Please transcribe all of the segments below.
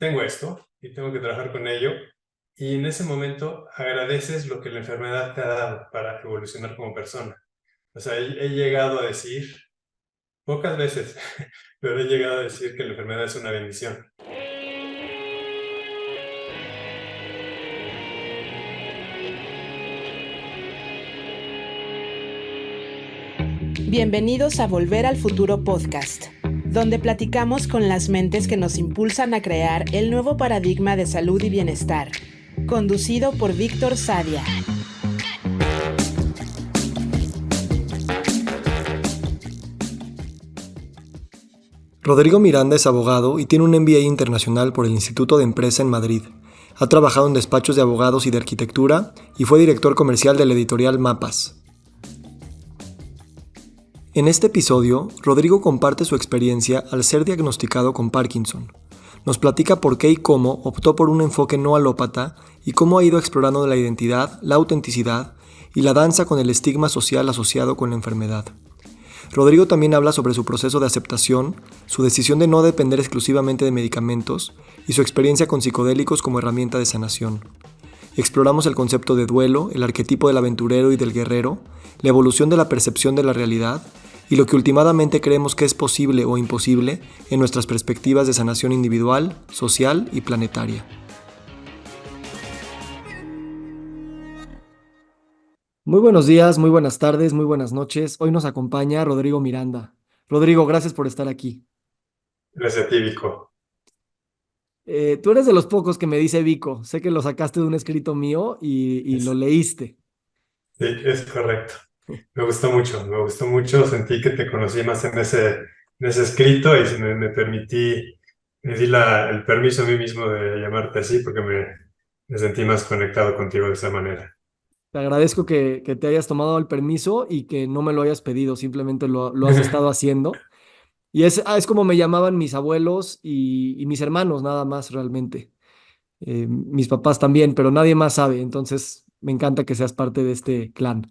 tengo esto y tengo que trabajar con ello. Y en ese momento agradeces lo que la enfermedad te ha dado para evolucionar como persona. O sea, he llegado a decir, pocas veces, pero he llegado a decir que la enfermedad es una bendición. Bienvenidos a Volver al Futuro Podcast, donde platicamos con las mentes que nos impulsan a crear el nuevo paradigma de salud y bienestar, conducido por Víctor Sadia. Rodrigo Miranda es abogado y tiene un MBA internacional por el Instituto de Empresa en Madrid. Ha trabajado en despachos de abogados y de arquitectura y fue director comercial de la editorial Mapas. En este episodio, Rodrigo comparte su experiencia al ser diagnosticado con Parkinson. Nos platica por qué y cómo optó por un enfoque no alópata y cómo ha ido explorando la identidad, la autenticidad y la danza con el estigma social asociado con la enfermedad. Rodrigo también habla sobre su proceso de aceptación, su decisión de no depender exclusivamente de medicamentos y su experiencia con psicodélicos como herramienta de sanación. Exploramos el concepto de duelo, el arquetipo del aventurero y del guerrero, la evolución de la percepción de la realidad y lo que últimamente creemos que es posible o imposible en nuestras perspectivas de sanación individual, social y planetaria. Muy buenos días, muy buenas tardes, muy buenas noches. Hoy nos acompaña Rodrigo Miranda. Rodrigo, gracias por estar aquí. Gracias a ti, Vico. Tú eres de los pocos que me dice Vico. Sé que lo sacaste de un escrito mío y lo leíste. Sí, es correcto. Me gustó mucho. Sentí que te conocí más en ese escrito y me di el permiso a mí mismo de llamarte así porque me sentí más conectado contigo de esa manera. Te agradezco que te hayas tomado el permiso y que no me lo hayas pedido, simplemente lo has estado haciendo. Y es como me llamaban mis abuelos y mis hermanos, nada más realmente. Mis papás también, pero nadie más sabe, entonces me encanta que seas parte de este clan.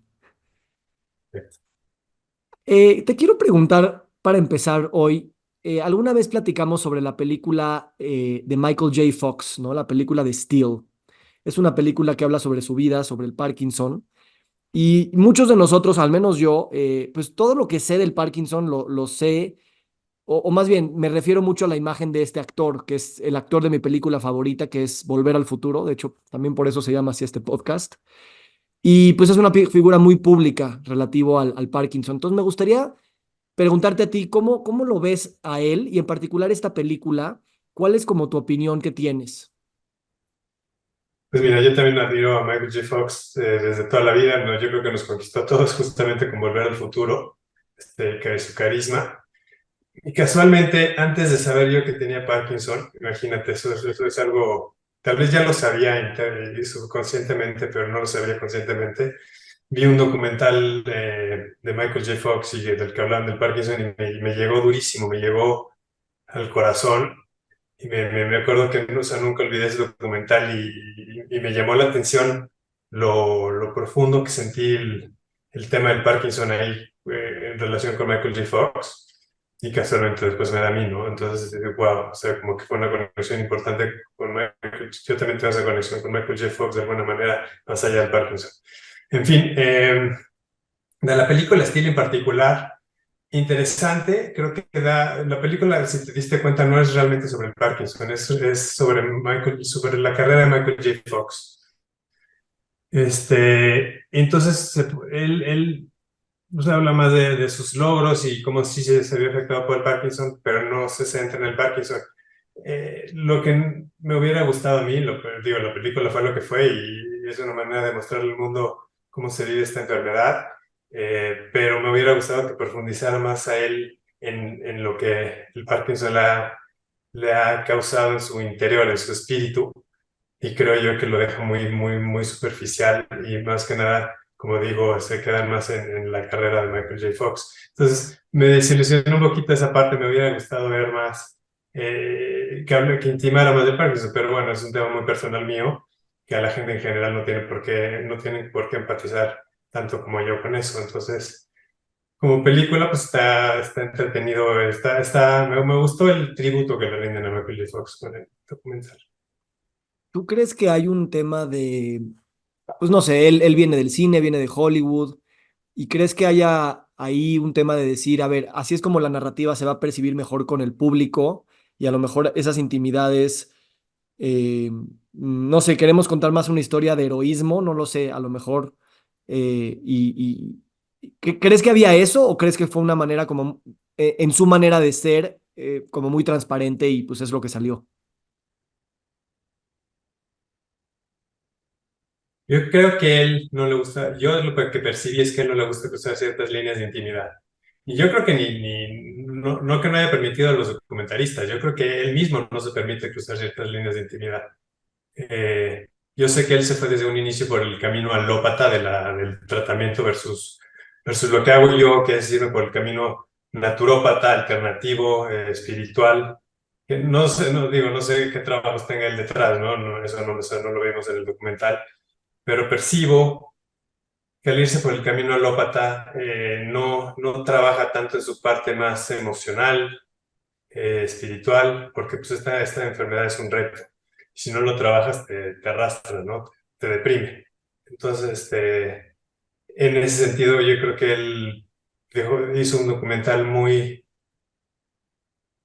Te quiero preguntar, para empezar hoy, ¿alguna vez platicamos sobre la película de Michael J. Fox, ¿no? La película de Steel. Es una película que habla sobre su vida, sobre el Parkinson. Y muchos de nosotros, al menos yo, pues todo lo que sé del Parkinson lo sé, o más bien me refiero mucho a la imagen de este actor, que es el actor de mi película favorita, que es Volver al Futuro. De hecho, también por eso se llama así este podcast. Y pues es una figura muy pública relativo al Parkinson. Entonces me gustaría preguntarte a ti, ¿cómo lo ves a él y en particular esta película? ¿Cuál es como tu opinión que tienes? Pues mira, yo también admiro a Michael J. Fox desde toda la vida, ¿no? Yo creo que nos conquistó a todos justamente con Volver al Futuro, que es su carisma. Y casualmente, antes de saber yo que tenía Parkinson, imagínate, eso es algo, tal vez ya lo sabía subconscientemente, pero no lo sabía conscientemente. Vi un documental de Michael J. Fox y del que hablaban del Parkinson y me llegó durísimo, me llegó al corazón. Y me acuerdo que o sea, nunca olvidé ese documental y me llamó la atención lo profundo que sentí el tema del Parkinson ahí en relación con Michael J. Fox. Y casualmente después me da a mí, ¿no? Entonces, wow, o sea, como que fue una conexión importante con Michael. Yo también tengo esa conexión con Michael J. Fox de alguna manera, más allá del Parkinson. En fin, de la película Steel en particular, interesante, creo que la película, si te diste cuenta, no es realmente sobre el Parkinson, es sobre la carrera de Michael J. Fox. Entonces, él pues, habla más de sus logros y cómo sí se vio afectado por el Parkinson, pero no se centra en el Parkinson. Lo que me hubiera gustado a mí, digo, la película fue lo que fue y es una manera de mostrarle al mundo cómo se vive esta enfermedad, pero me hubiera gustado que profundizara más a él en lo que el Parkinson le ha causado en su interior, en su espíritu, y creo yo que lo deja muy, muy, muy superficial y más que nada, como digo, se quedan más en la carrera de Michael J. Fox. Entonces, me desilusionó un poquito esa parte, me hubiera gustado ver más, que intimara más del Parkinson, pero bueno, es un tema muy personal mío, que a la gente en general no tiene por qué empatizar tanto como yo con eso. Entonces, como película, pues está entretenido, me gustó el tributo que le rinden a Michael J. Fox con el documental. ¿Tú crees que hay un tema de, pues no sé, él viene del cine, viene de Hollywood, y crees que haya ahí un tema de decir, a ver, así es como la narrativa se va a percibir mejor con el público y a lo mejor esas intimidades, no sé, queremos contar más una historia de heroísmo, no lo sé, a lo mejor, ¿crees que había eso o crees que fue una manera como, en su manera de ser, como muy transparente y pues es lo que salió? Yo creo que él no le gusta, yo lo que percibí es que él no le gusta cruzar ciertas líneas de intimidad. Y yo creo que no que no haya permitido a los documentaristas, yo creo que él mismo no se permite cruzar ciertas líneas de intimidad. Yo sé que él se fue desde un inicio por el camino alópata del tratamiento versus lo que hago yo, que es irme por el camino naturópata, alternativo, espiritual. Que no sé, no sé qué trabajos tenga él detrás, ¿no? Eso no lo vemos en el documental, pero percibo que al irse por el camino alópata no trabaja tanto en su parte más emocional, espiritual, porque pues esta enfermedad es un reto. Si no lo trabajas, te arrastra, ¿no? Te deprime. Entonces, en ese sentido, yo creo que él hizo un documental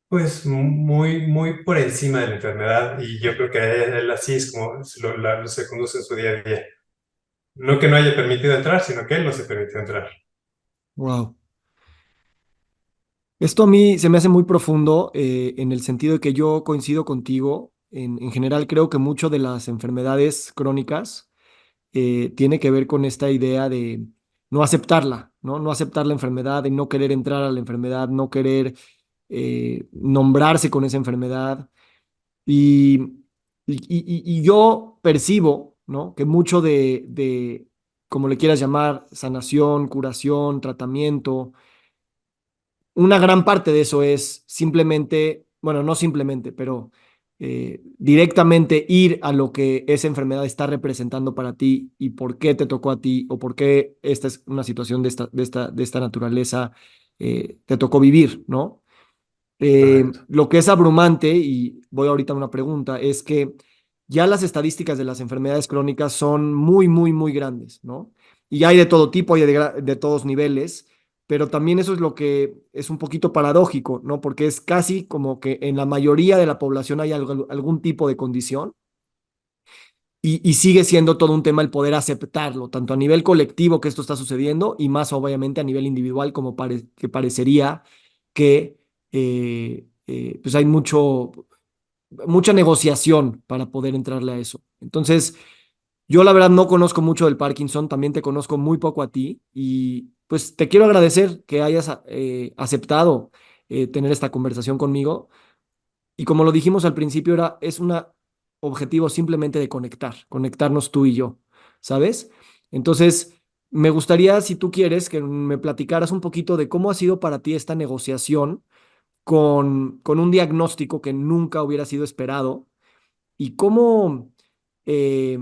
pues, muy por encima de la enfermedad y yo creo que él así es como se conduce en su día a día. No que no haya permitido entrar, sino que él no se permitió entrar. Wow. Esto a mí se me hace muy profundo en el sentido de que yo coincido contigo. En general, creo que mucho de las enfermedades crónicas tiene que ver con esta idea de no aceptarla, ¿no? No aceptar la enfermedad, de no querer entrar a la enfermedad, no querer nombrarse con esa enfermedad. Y, y yo percibo, ¿no? Que mucho como le quieras llamar, sanación, curación, tratamiento, una gran parte de eso es simplemente, bueno, no simplemente, pero directamente ir a lo que esa enfermedad está representando para ti y por qué te tocó a ti o por qué esta es una situación de esta naturaleza te tocó vivir, ¿no? Correcto. Lo que es abrumante, y voy ahorita a una pregunta, es que ya las estadísticas de las enfermedades crónicas son muy, muy, muy grandes, ¿no? Y hay de todo tipo, hay de todos niveles, pero también eso es lo que es un poquito paradójico, ¿no? Porque es casi como que en la mayoría de la población hay algún tipo de condición y sigue siendo todo un tema el poder aceptarlo, tanto a nivel colectivo que esto está sucediendo y más obviamente a nivel individual, como que parecería que pues hay mucha negociación para poder entrarle a eso. Entonces, yo la verdad no conozco mucho del Parkinson, también te conozco muy poco a ti y pues te quiero agradecer que hayas aceptado tener esta conversación conmigo y como lo dijimos al principio, es un objetivo simplemente de conectarnos tú y yo, ¿sabes? Entonces, me gustaría, si tú quieres, que me platicaras un poquito de cómo ha sido para ti esta negociación con un diagnóstico que nunca hubiera sido esperado y cómo, eh,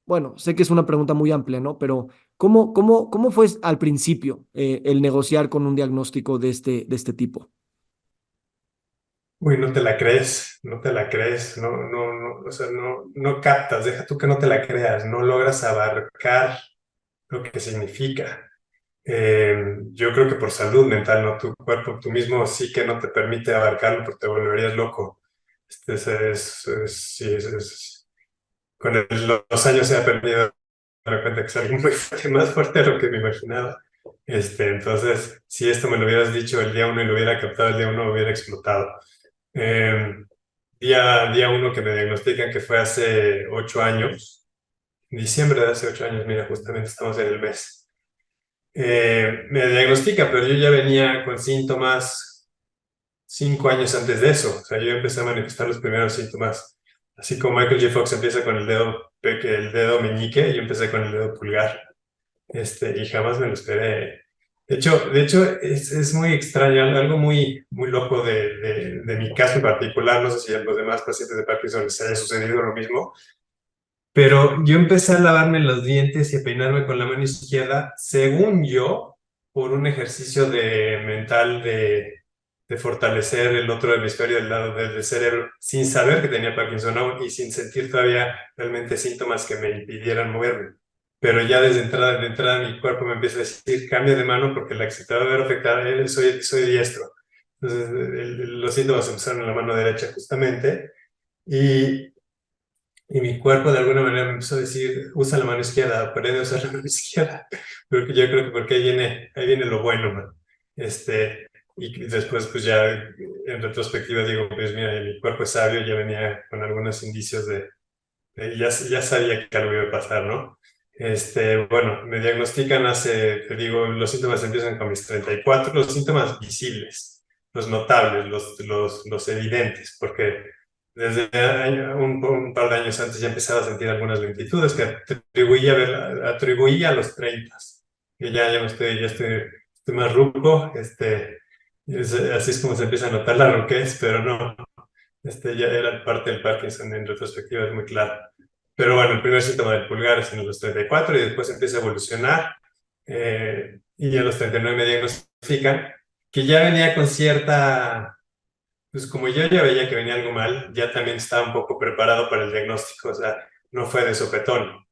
bueno, sé que es una pregunta muy amplia, ¿no? Pero ¿cómo fue al principio el negociar con un diagnóstico de este tipo? Uy, no te la crees, no te la crees, o sea, no captas, deja tú que no te la creas, no logras abarcar lo que significa. Yo creo que por salud mental, no tu cuerpo, tú mismo sí que no te permite abarcarlo porque te volverías loco. Sí, con los años se ha aprendido de repente que es algo muy fuerte, más fuerte de lo que me imaginaba. Entonces, si esto me lo hubieras dicho el día uno y lo hubiera captado el día uno, hubiera explotado. Eh, día uno que me diagnostican, que fue hace 8 años, en diciembre de hace 8 años, mira, justamente estamos en el mes. Me diagnostican, pero yo ya venía con síntomas 5 años antes de eso. O sea, yo empecé a manifestar los primeros síntomas. Así como Michael J. Fox empieza con el dedo meñique, yo empecé con el dedo pulgar. Y jamás me lo esperé. De hecho es muy extraño, algo muy loco de mi caso en particular. No sé si a los demás pacientes de Parkinson les haya sucedido lo mismo, pero yo empecé a lavarme los dientes y a peinarme con la mano izquierda, según yo, por un ejercicio mental de fortalecer el otro hemisferio del lado del cerebro, sin saber que tenía Parkinson aún y sin sentir todavía realmente síntomas que me impidieran moverme. Pero ya de entrada mi cuerpo me empieza a decir, cambia de mano porque la que se te va a ver afectada, soy diestro. Entonces los síntomas empezaron en la mano derecha justamente y mi cuerpo de alguna manera me empezó a decir, usa la mano izquierda, aprende a usar la mano izquierda. Pero yo creo que porque ahí viene lo bueno, man. Y después, pues ya en retrospectiva digo, pues mira, mi cuerpo es sabio, ya venía con algunos indicios ya sabía que algo iba a pasar, ¿no? Bueno, me diagnostican te digo, los síntomas empiezan con mis 34, los síntomas visibles, los notables, los evidentes, porque desde un par de años antes ya empezaba a sentir algunas lentitudes que atribuía a los 30, que ya estoy más ruco, así es como se empieza a notar la ruquez, pero no, ya era parte del Parkinson, en retrospectiva es muy claro. Pero bueno, el primer síntoma del pulgar es en los 34 y después empieza a evolucionar. Y a los 39 me diagnostican que ya venía con cierta, pues como yo ya veía que venía algo mal, ya también estaba un poco preparado para el diagnóstico, o sea, no fue de sopetón,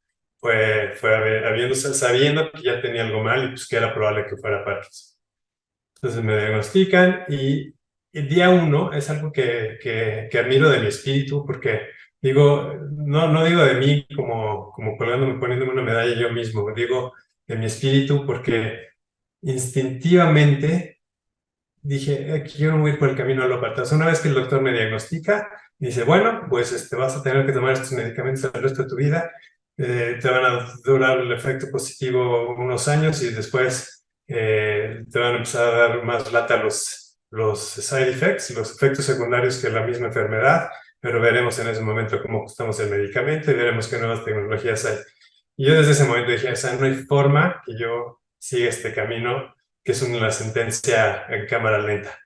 sabiendo que ya tenía algo mal y pues que era probable que fuera Parkinson. Entonces me diagnostican y el día uno es algo que admiro de mi espíritu porque digo, no digo de mí como colgándome, poniéndome una medalla yo mismo, digo de mi espíritu porque instintivamente dije, aquí yo no voy a ir por el camino alópata. O sea, una vez que el doctor me diagnostica, dice, bueno, pues vas a tener que tomar estos medicamentos el resto de tu vida, te van a durar el efecto positivo unos años y después te van a empezar a dar más lata los side effects, los efectos secundarios que la misma enfermedad, pero veremos en ese momento cómo ajustamos el medicamento y veremos qué nuevas tecnologías hay. Y yo desde ese momento dije, o sea, no hay forma que yo siga este camino, que es una sentencia en cámara lenta.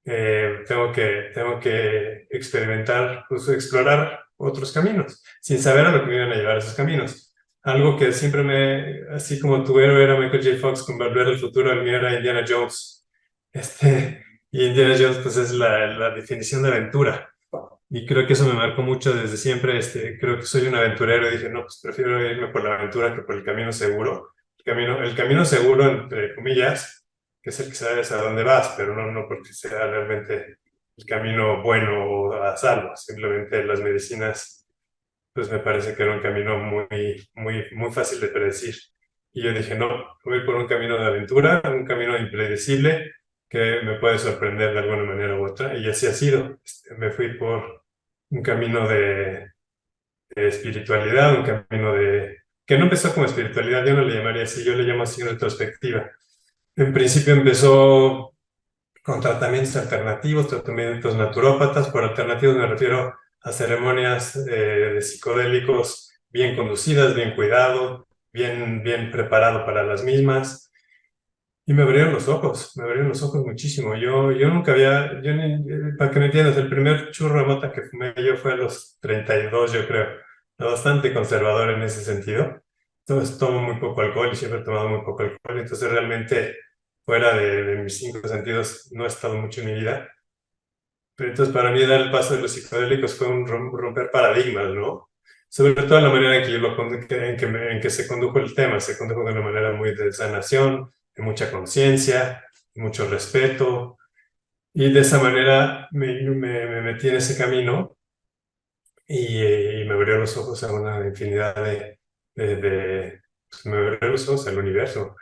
Tengo que experimentar, pues, explorar otros caminos, sin saber a lo que me iban a llevar esos caminos. Algo que siempre así como tu héroe era Michael J. Fox con Volver al Futuro, el mío era Indiana Jones. Y Indiana Jones pues es la definición de aventura. Y creo que eso me marcó mucho desde siempre. Creo que soy un aventurero y dije, no, pues prefiero irme por la aventura que por el camino seguro. El camino seguro, entre comillas, que es el que sabes a dónde vas, pero no porque sea realmente el camino bueno o a salvo. Simplemente las medicinas, pues me parece que era un camino muy, muy, muy fácil de predecir. Y yo dije, no, voy por un camino de aventura, un camino impredecible que me puede sorprender de alguna manera u otra. Y así ha sido. Me fui por un camino de espiritualidad, un camino que no empezó como espiritualidad, yo no le llamaría así, yo le llamo así retrospectiva. En principio empezó con tratamientos alternativos, tratamientos naturópatas. Por alternativos me refiero a ceremonias de psicodélicos bien conducidas, bien cuidado, bien preparado para las mismas. Y me abrieron los ojos muchísimo. Yo nunca para que me entiendas, el primer churro de mota que fumé yo fue a los 32, yo creo. Bastante conservador en ese sentido. Entonces tomo muy poco alcohol y siempre he tomado muy poco alcohol. Entonces realmente fuera de mis 5 sentidos no he estado mucho en mi vida. Pero entonces para mí dar el paso de los psicodélicos fue un romper paradigmas, ¿no? Sobre todo la manera en que, en que se condujo el tema. Se condujo de una manera muy de sanación, de mucha conciencia, mucho respeto. Y de esa manera me metí en ese camino y me abrió los ojos a una infinidad pues me abrió los ojos al universo.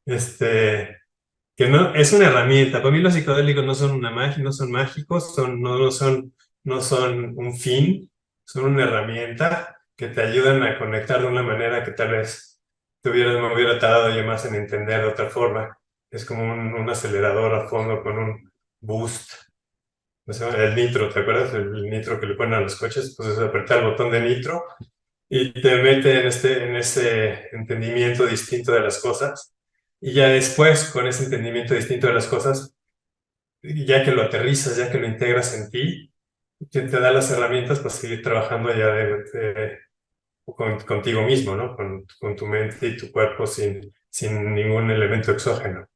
Que no, es una herramienta. Para mí los psicodélicos no son una magia, no son mágicos, no son un fin, son una herramienta que te ayudan a conectar de una manera que tal vez me hubiera tardado yo más en entender de otra forma. Es como un acelerador a fondo con un boost. O sea, el nitro, ¿te acuerdas? El nitro que le ponen a los coches, pues es apretar el botón de nitro y te mete en ese entendimiento distinto de las cosas. Y ya después, con ese entendimiento distinto de las cosas, ya que lo aterrizas, ya que lo integras en ti, te da las herramientas para seguir trabajando contigo mismo, ¿no? Con tu mente y tu cuerpo sin sin ningún elemento exógeno.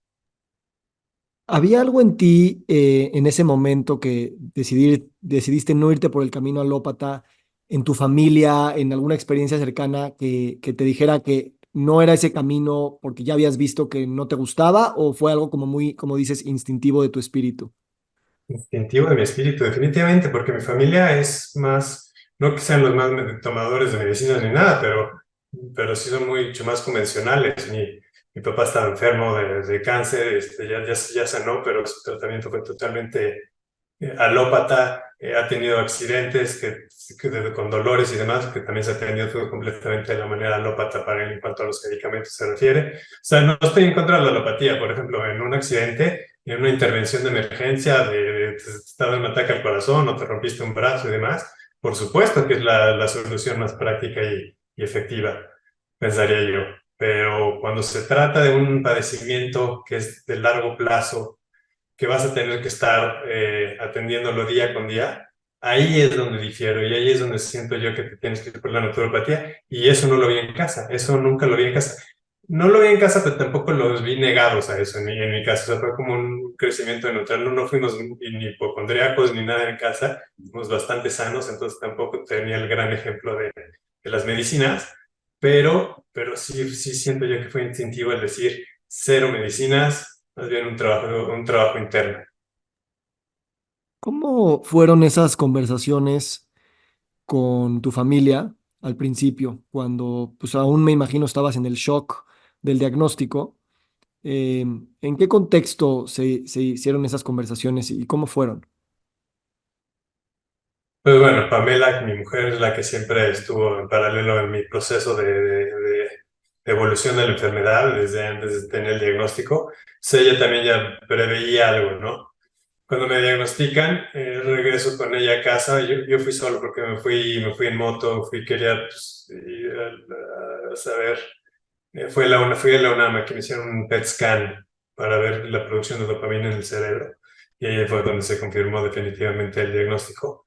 ¿Había algo en ti en ese momento que decidiste no irte por el camino alópata, en tu familia, en alguna experiencia cercana que te dijera que no era ese camino porque ya habías visto que no te gustaba o fue algo como muy, como dices, instintivo de tu espíritu? Instintivo de mi espíritu, definitivamente, porque mi familia es más, no que sean los más tomadores de medicinas ni nada, pero sí son mucho más convencionales. Mi papá estaba enfermo de cáncer, ya sanó, pero su tratamiento fue totalmente alópata, ha tenido accidentes con dolores y demás, que también se ha atendido todo completamente de la manera alópata para él en cuanto a los medicamentos se refiere. O sea, no estoy en contra de la alopatía, por ejemplo, en un accidente, en una intervención de emergencia, te estaba en un ataque al corazón o te rompiste un brazo y demás, por supuesto que es la solución más práctica y efectiva, pensaría yo. Pero cuando se trata de un padecimiento que es de largo plazo, que vas a tener que estar atendiéndolo día con día, ahí es donde difiero y ahí es donde siento yo que te tienes que ir por la naturopatía y eso no lo vi en casa, eso nunca lo vi en casa. No lo vi en casa, pero tampoco los vi negados a eso en mi caso. O sea, fue como un crecimiento neutral. No fuimos ni hipocondríacos ni nada en casa, fuimos bastante sanos, entonces tampoco tenía el gran ejemplo de las medicinas, pero sí siento yo que fue instintivo el decir cero medicinas, más bien un trabajo interno. ¿Cómo fueron esas conversaciones con tu familia al principio, cuando pues aún me imagino estabas en el shock del diagnóstico? ¿En qué contexto se hicieron esas conversaciones y cómo fueron? Pues bueno, Pamela, mi mujer, es la que siempre estuvo en paralelo en mi proceso de evolución de la enfermedad desde antes de tener el diagnóstico. Sí, ella también ya preveía algo, ¿no? Cuando me diagnostican, regreso con ella a casa. Yo fui solo porque me fui en moto, quería pues, ir a saber. Fui a la UNAM que me hicieron un PET scan para ver la producción de dopamina en el cerebro. Y ahí fue donde se confirmó definitivamente el diagnóstico,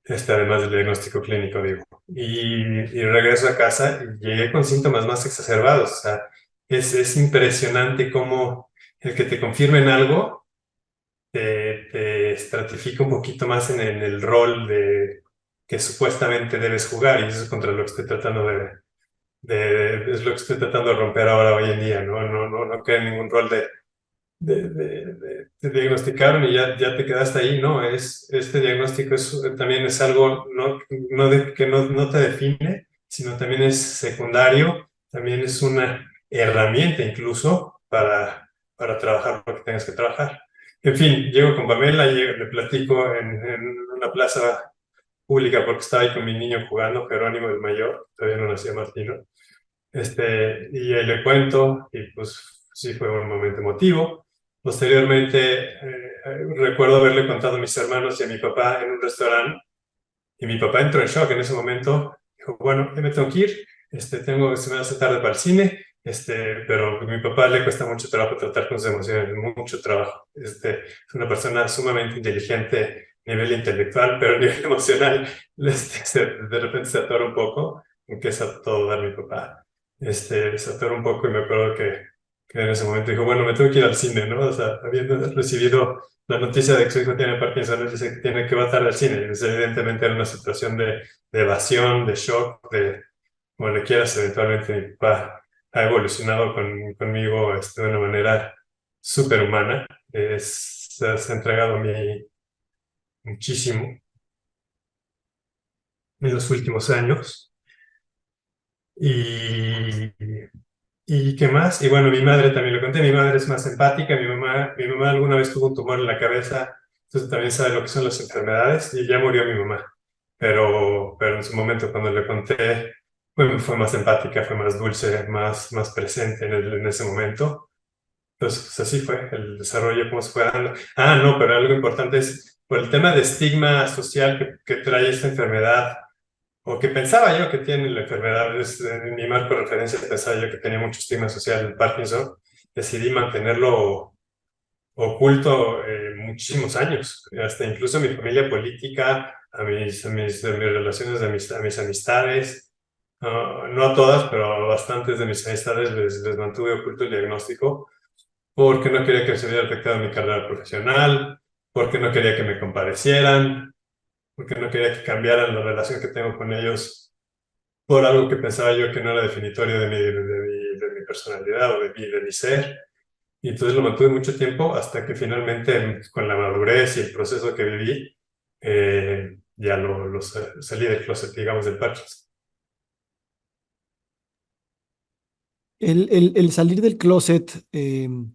además del diagnóstico clínico, digo. Y regreso a casa y llegué con síntomas más exacerbados. O sea, es impresionante cómo el que te confirmen algo te estratifica un poquito más en el rol que supuestamente debes jugar, y eso es contra lo que estoy tratando es lo que estoy tratando de romper ahora hoy en día, ¿no? No queda en ningún rol te diagnosticaron y ya te quedaste ahí, ¿no? Este diagnóstico también es algo que no te define, sino también es secundario, también es una herramienta incluso para trabajar lo que tengas que trabajar. En fin, llego con Pamela, le platico en una plaza pública porque estaba ahí con mi niño jugando, Jerónimo el mayor, todavía no nacía Martino. Y ahí le cuento, y pues sí fue un momento emotivo. Posteriormente, recuerdo haberle contado a mis hermanos y a mi papá en un restaurante, y mi papá entró en shock en ese momento. Dijo, bueno, ya me tengo que ir, se me hace tarde para el cine, pero a mi papá le cuesta mucho trabajo tratar con sus emociones, mucho trabajo. Es una persona sumamente inteligente a nivel intelectual, pero a nivel emocional, de repente se atora un poco, empieza a todo dar mi papá. Se atora un poco y me acuerdo que en ese momento dijo, bueno, me tengo que ir al cine, ¿no? O sea, habiendo recibido la noticia de que su hijo tiene Parkinson, él dice que va a estar al cine. Entonces, evidentemente era una situación de evasión, de shock, como le quieras. Eventualmente mi papá ha evolucionado conmigo de una manera súper humana. Se ha entregado a mí muchísimo en los últimos años. Y, ¿Y qué más? Y bueno, mi madre también lo conté, mi madre es más empática, mi mamá alguna vez tuvo un tumor en la cabeza, entonces también sabe lo que son las enfermedades y ya murió mi mamá. Pero en su momento cuando le conté, fue más empática, fue más dulce, más presente en ese momento. Entonces, pues así fue el desarrollo, cómo se fue dando. Ah, no, pero algo importante es por el tema de estigma social que trae esta enfermedad o que pensaba yo que tiene la enfermedad, en mi marco de referencia pensaba yo que tenía mucho estigma social el Parkinson, decidí mantenerlo oculto muchísimos años, hasta incluso a mi familia política, a mis relaciones, a mis amistades, No a todas, pero a bastantes de mis amistades les mantuve oculto el diagnóstico porque no quería que se viera afectado mi carrera profesional, porque no quería que me comparecieran, porque no quería que cambiaran la relación que tengo con ellos por algo que pensaba yo que no era definitorio de mi personalidad o de mi ser. Y entonces lo mantuve mucho tiempo hasta que finalmente, con la madurez y el proceso que viví, ya salí del closet, digamos, del Parkinson. El salir del closet, ¿en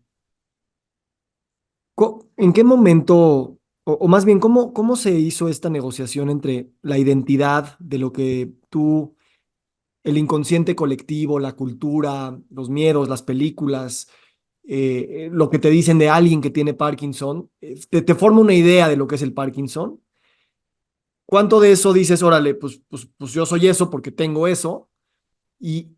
qué momento, o más bien, cómo se hizo esta negociación entre la identidad de lo que tú, el inconsciente colectivo, la cultura, los miedos, las películas, lo que te dicen de alguien que tiene Parkinson, te forma una idea de lo que es el Parkinson? ¿Cuánto de eso dices, órale, pues yo soy eso porque tengo eso? Y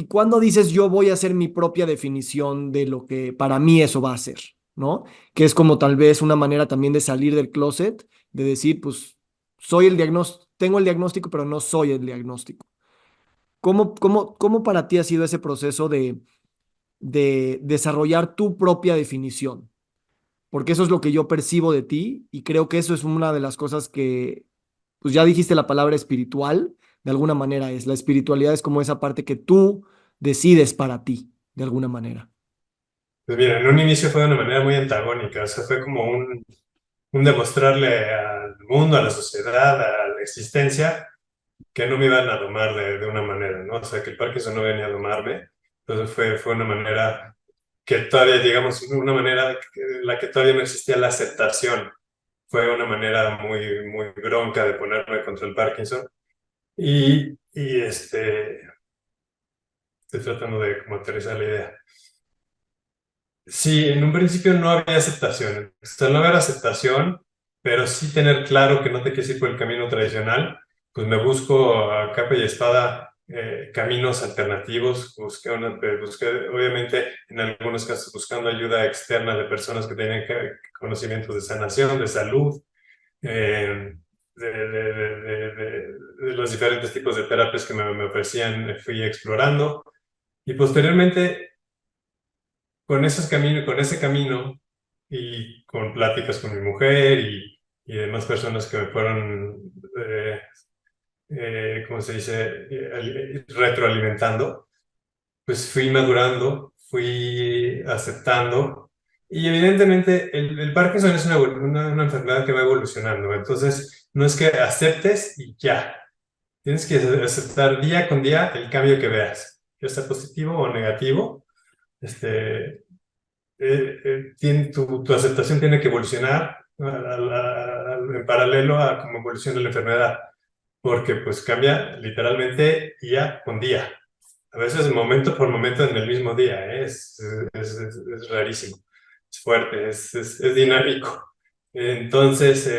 cuando dices yo voy a hacer mi propia definición de lo que para mí eso va a ser, ¿no? Que es como tal vez una manera también de salir del closet, de decir, pues soy el diagnóstico, tengo el diagnóstico, pero no soy el diagnóstico. ¿Cómo para ti ha sido ese proceso de desarrollar tu propia definición? Porque eso es lo que yo percibo de ti y creo que eso es una de las cosas que, pues ya dijiste la palabra espiritual, de alguna manera es. La espiritualidad es como esa parte que tú decides para ti, de alguna manera. Pues mira, en un inicio fue de una manera muy antagónica, o sea, fue como un demostrarle al mundo, a la sociedad, a la existencia, que no me iban a domar de una manera, ¿no? O sea, que el Parkinson no venía a domarme. Entonces fue una manera que todavía, digamos, una manera en la que todavía no existía la aceptación. Fue una manera muy, muy bronca de ponerme contra el Parkinson. Estoy tratando de como aterrizar la idea. Sí, en un principio no había aceptación. O sea, no haber aceptación, pero sí tener claro que no te quieres ir por el camino tradicional, pues me busco a capa y espada caminos alternativos. Busqué, obviamente, en algunos casos buscando ayuda externa de personas que tienen conocimientos de sanación, de salud, eh, de los diferentes tipos de terapias que me ofrecían, fui explorando. Y posteriormente con ese camino y con pláticas con mi mujer y demás personas que me fueron, ¿cómo se dice?, retroalimentando, pues fui madurando, fui aceptando. Y evidentemente el Parkinson es una enfermedad que va evolucionando. Entonces, no es que aceptes y ya. Tienes que aceptar día con día el cambio que veas, ya sea positivo o negativo. Este, tu aceptación tiene que evolucionar en paralelo a cómo evoluciona la enfermedad, porque pues cambia literalmente día con día. A veces momento por momento en el mismo día, ¿eh? Es rarísimo, es fuerte, es dinámico. Entonces,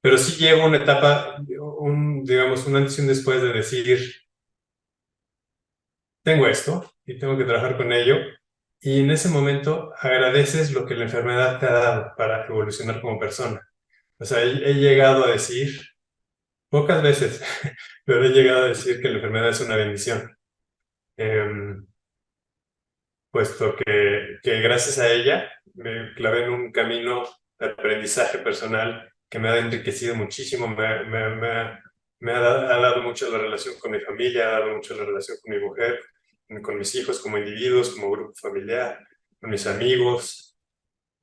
pero sí llega una etapa, digamos, un antes y un después de decir, tengo esto y tengo que trabajar con ello. Y en ese momento agradeces lo que la enfermedad te ha dado para evolucionar como persona. O sea, he llegado a decir, pocas veces, pero he llegado a decir que la enfermedad es una bendición, em, puesto que gracias a ella me clavé en un camino de aprendizaje personal que me ha enriquecido muchísimo, ha dado mucho la relación con mi familia, ha dado mucho la relación con mi mujer, con mis hijos como individuos, como grupo familiar, con mis amigos,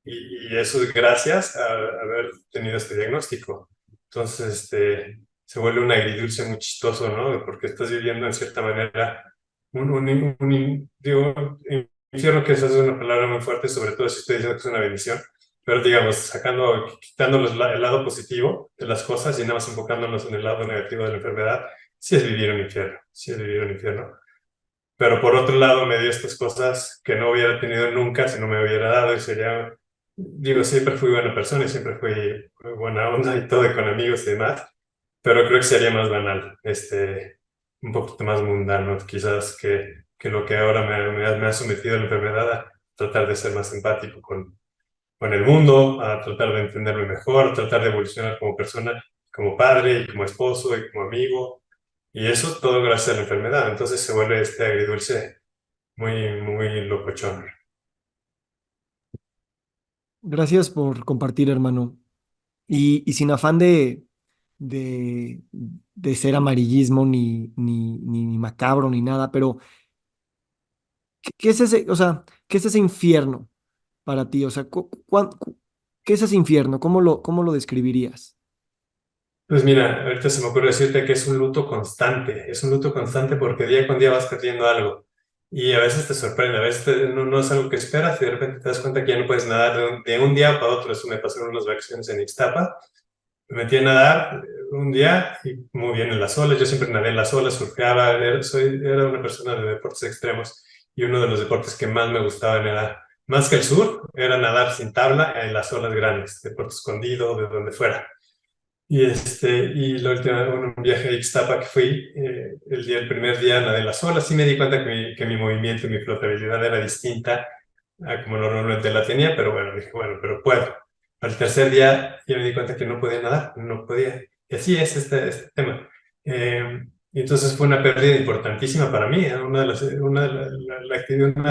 y eso es gracias a haber tenido este diagnóstico. Entonces, se vuelve un agridulce muy chistoso, ¿no? Porque estás viviendo en cierta manera digo, infierno, que esa es una palabra muy fuerte, sobre todo si estoy diciendo que es una bendición, pero digamos, quitando el lado positivo de las cosas y nada más enfocándonos en el lado negativo de la enfermedad, sí es vivir un infierno, sí es vivir un infierno. Pero por otro lado me dio estas cosas que no hubiera tenido nunca si no me hubiera dado, y sería, digo, siempre fui buena persona y siempre fui buena onda y todo, y con amigos y demás, pero creo que sería más banal, un poquito más mundano, quizás que lo que ahora me ha sometido a la enfermedad, a tratar de ser más empático con el mundo, a tratar de entenderme mejor, a tratar de evolucionar como persona, como padre y como esposo y como amigo. Y eso todo gracias a la enfermedad. Entonces se vuelve este agridulce muy, muy locochón. Gracias por compartir, hermano. Y sin afán de, de ser amarillismo ni macabro ni nada, pero ¿qué es ese, o sea, qué es ese infierno para ti? O sea, ¿qué es ese infierno? Cómo lo describirías? Pues mira, ahorita se me ocurre decirte que es un luto constante porque día con día vas perdiendo algo y a veces te sorprende, a veces no es algo que esperas y de repente te das cuenta que ya no puedes nadar de un día para otro. Eso me pasó en unas vacaciones en Ixtapa. Me metí a nadar un día y muy bien en las olas. Yo siempre nadé en las olas, surfeaba, era una persona de deportes extremos y uno de los deportes que más me gustaban era, más que el surf, era nadar sin tabla en las olas grandes, de Puerto Escondido, de donde fuera. Y la última, bueno, un viaje a Ixtapa que fui, el primer día nadé en las olas, sí me di cuenta que mi movimiento y mi flotabilidad era distinta a como normalmente la tenía, pero bueno, dije, bueno, pero puedo. Al tercer día ya me di cuenta que no podía nadar, no podía. Y así es este tema. Y entonces fue una pérdida importantísima para mí, ¿eh? Una de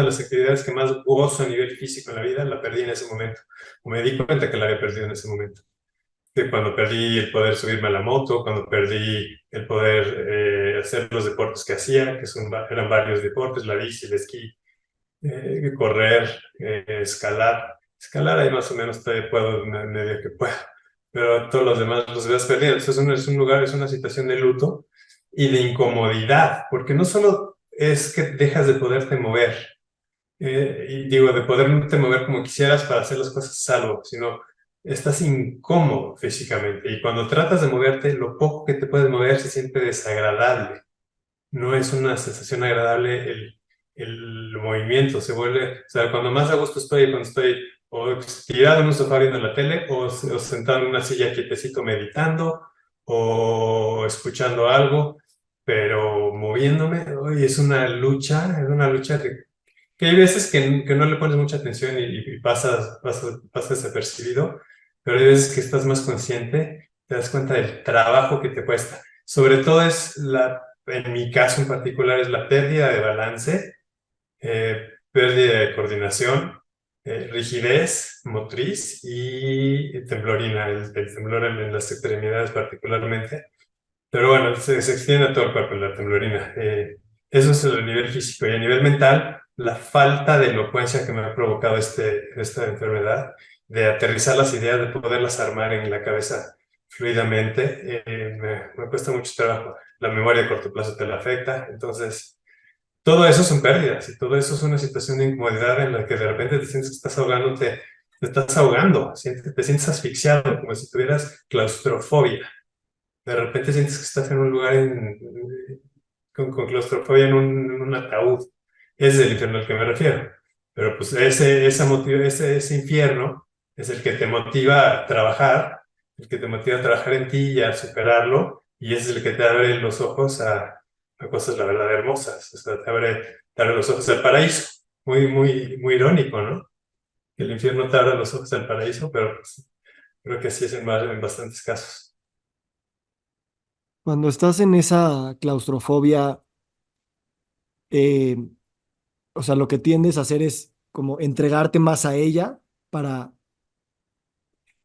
las actividades que más gozo a nivel físico en la vida, la perdí en ese momento, o me di cuenta que la había perdido en ese momento, que cuando perdí el poder subirme a la moto, cuando perdí el poder hacer los deportes que hacía, eran varios deportes, la bici, el esquí, correr, escalar. Escalar ahí más o menos todavía puedo, medio que puedo, pero todos los demás los habías perdido. Entonces es un lugar, es una situación de luto y de incomodidad, porque no solo es que dejas de poderte mover, y digo, de poderte mover como quisieras para hacer las cosas a salvo, sino estás incómodo físicamente. Y cuando tratas de moverte, lo poco que te puedes mover se siente desagradable. No es una sensación agradable el movimiento. Se vuelve, o sea, cuando más a gusto estoy, cuando estoy o tirado en un sofá viendo la tele, o sentado en una silla quietecito meditando, o escuchando algo, pero moviéndome, hoy es una lucha que hay veces que no le pones mucha atención y pasas desapercibido, pero hay veces que estás más consciente, te das cuenta del trabajo que te cuesta. Sobre todo en mi caso en particular, es la pérdida de balance, pérdida de coordinación, rigidez motriz y temblorina, el temblor en las extremidades particularmente. Pero bueno, se extiende a todo el cuerpo la temblorina. Eso es el nivel físico. Y a nivel mental, la falta de elocuencia que me ha provocado esta enfermedad, de aterrizar las ideas, de poderlas armar en la cabeza fluidamente, me cuesta mucho trabajo. La memoria a corto plazo te la afecta. Entonces, todo eso son pérdidas y todo eso es una situación de incomodidad en la que de repente te sientes que estás ahogando, te estás ahogando, te sientes asfixiado, como si tuvieras claustrofobia. De repente sientes que estás en un lugar con claustrofobia en un ataúd. Ese es el infierno al que me refiero. Pero pues ese infierno es el que te motiva a trabajar, el que te motiva a trabajar en ti y a superarlo, y ese es el que te abre los ojos a cosas, la verdad, hermosas. O sea, te abre los ojos al paraíso. Muy, muy, muy irónico, ¿no? Que el infierno te abra los ojos al paraíso, pero pues, creo que así es en bastantes casos. Cuando estás en esa claustrofobia, eh, o sea, lo que tiendes a hacer es como entregarte más a ella para,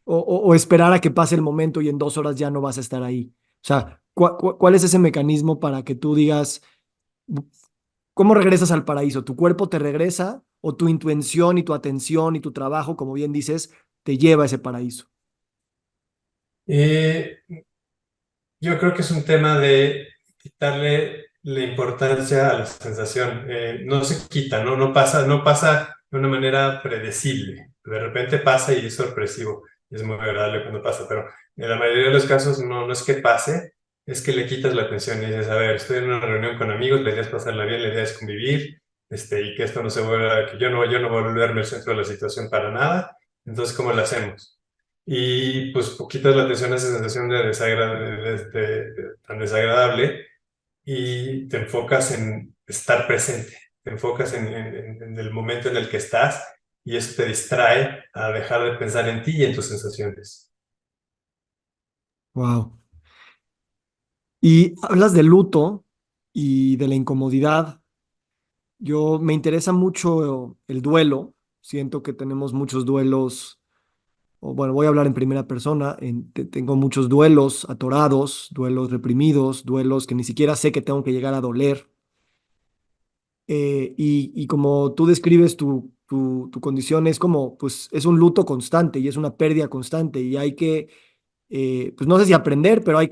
o esperar a que pase el momento y en 2 horas ya no vas a estar ahí. O sea, ¿cuál es ese mecanismo para que tú digas, cómo regresas al paraíso? ¿Tu cuerpo te regresa o tu intuición y tu atención y tu trabajo, como bien dices, te lleva a ese paraíso? Eh, Yo creo que es un tema de quitarle la importancia a la sensación. No se quita, ¿no? No pasa de una manera predecible. De repente pasa y es sorpresivo. Es muy agradable cuando pasa, pero en la mayoría de los casos no es que pase, es que le quitas la atención y dices, a ver, estoy en una reunión con amigos, la idea es pasarla bien, la idea es convivir, y que esto no se vuelva, que yo no volverme el centro de la situación para nada. Entonces, ¿cómo lo hacemos? Y pues quitas la atención a esa sensación tan desagradable y te enfocas en estar presente, te enfocas en el momento en el que estás y eso te distrae a dejar de pensar en ti y en tus sensaciones. Wow. Y hablas de luto y de la incomodidad. Yo me interesa mucho el duelo. Siento que tenemos muchos duelos, o bueno, voy a hablar en primera persona. Tengo muchos duelos atorados, duelos reprimidos, duelos que ni siquiera sé que tengo que llegar a doler. Y como tú describes tu condición, es como, pues es un luto constante y es una pérdida constante y hay que, pues no sé si aprender, pero hay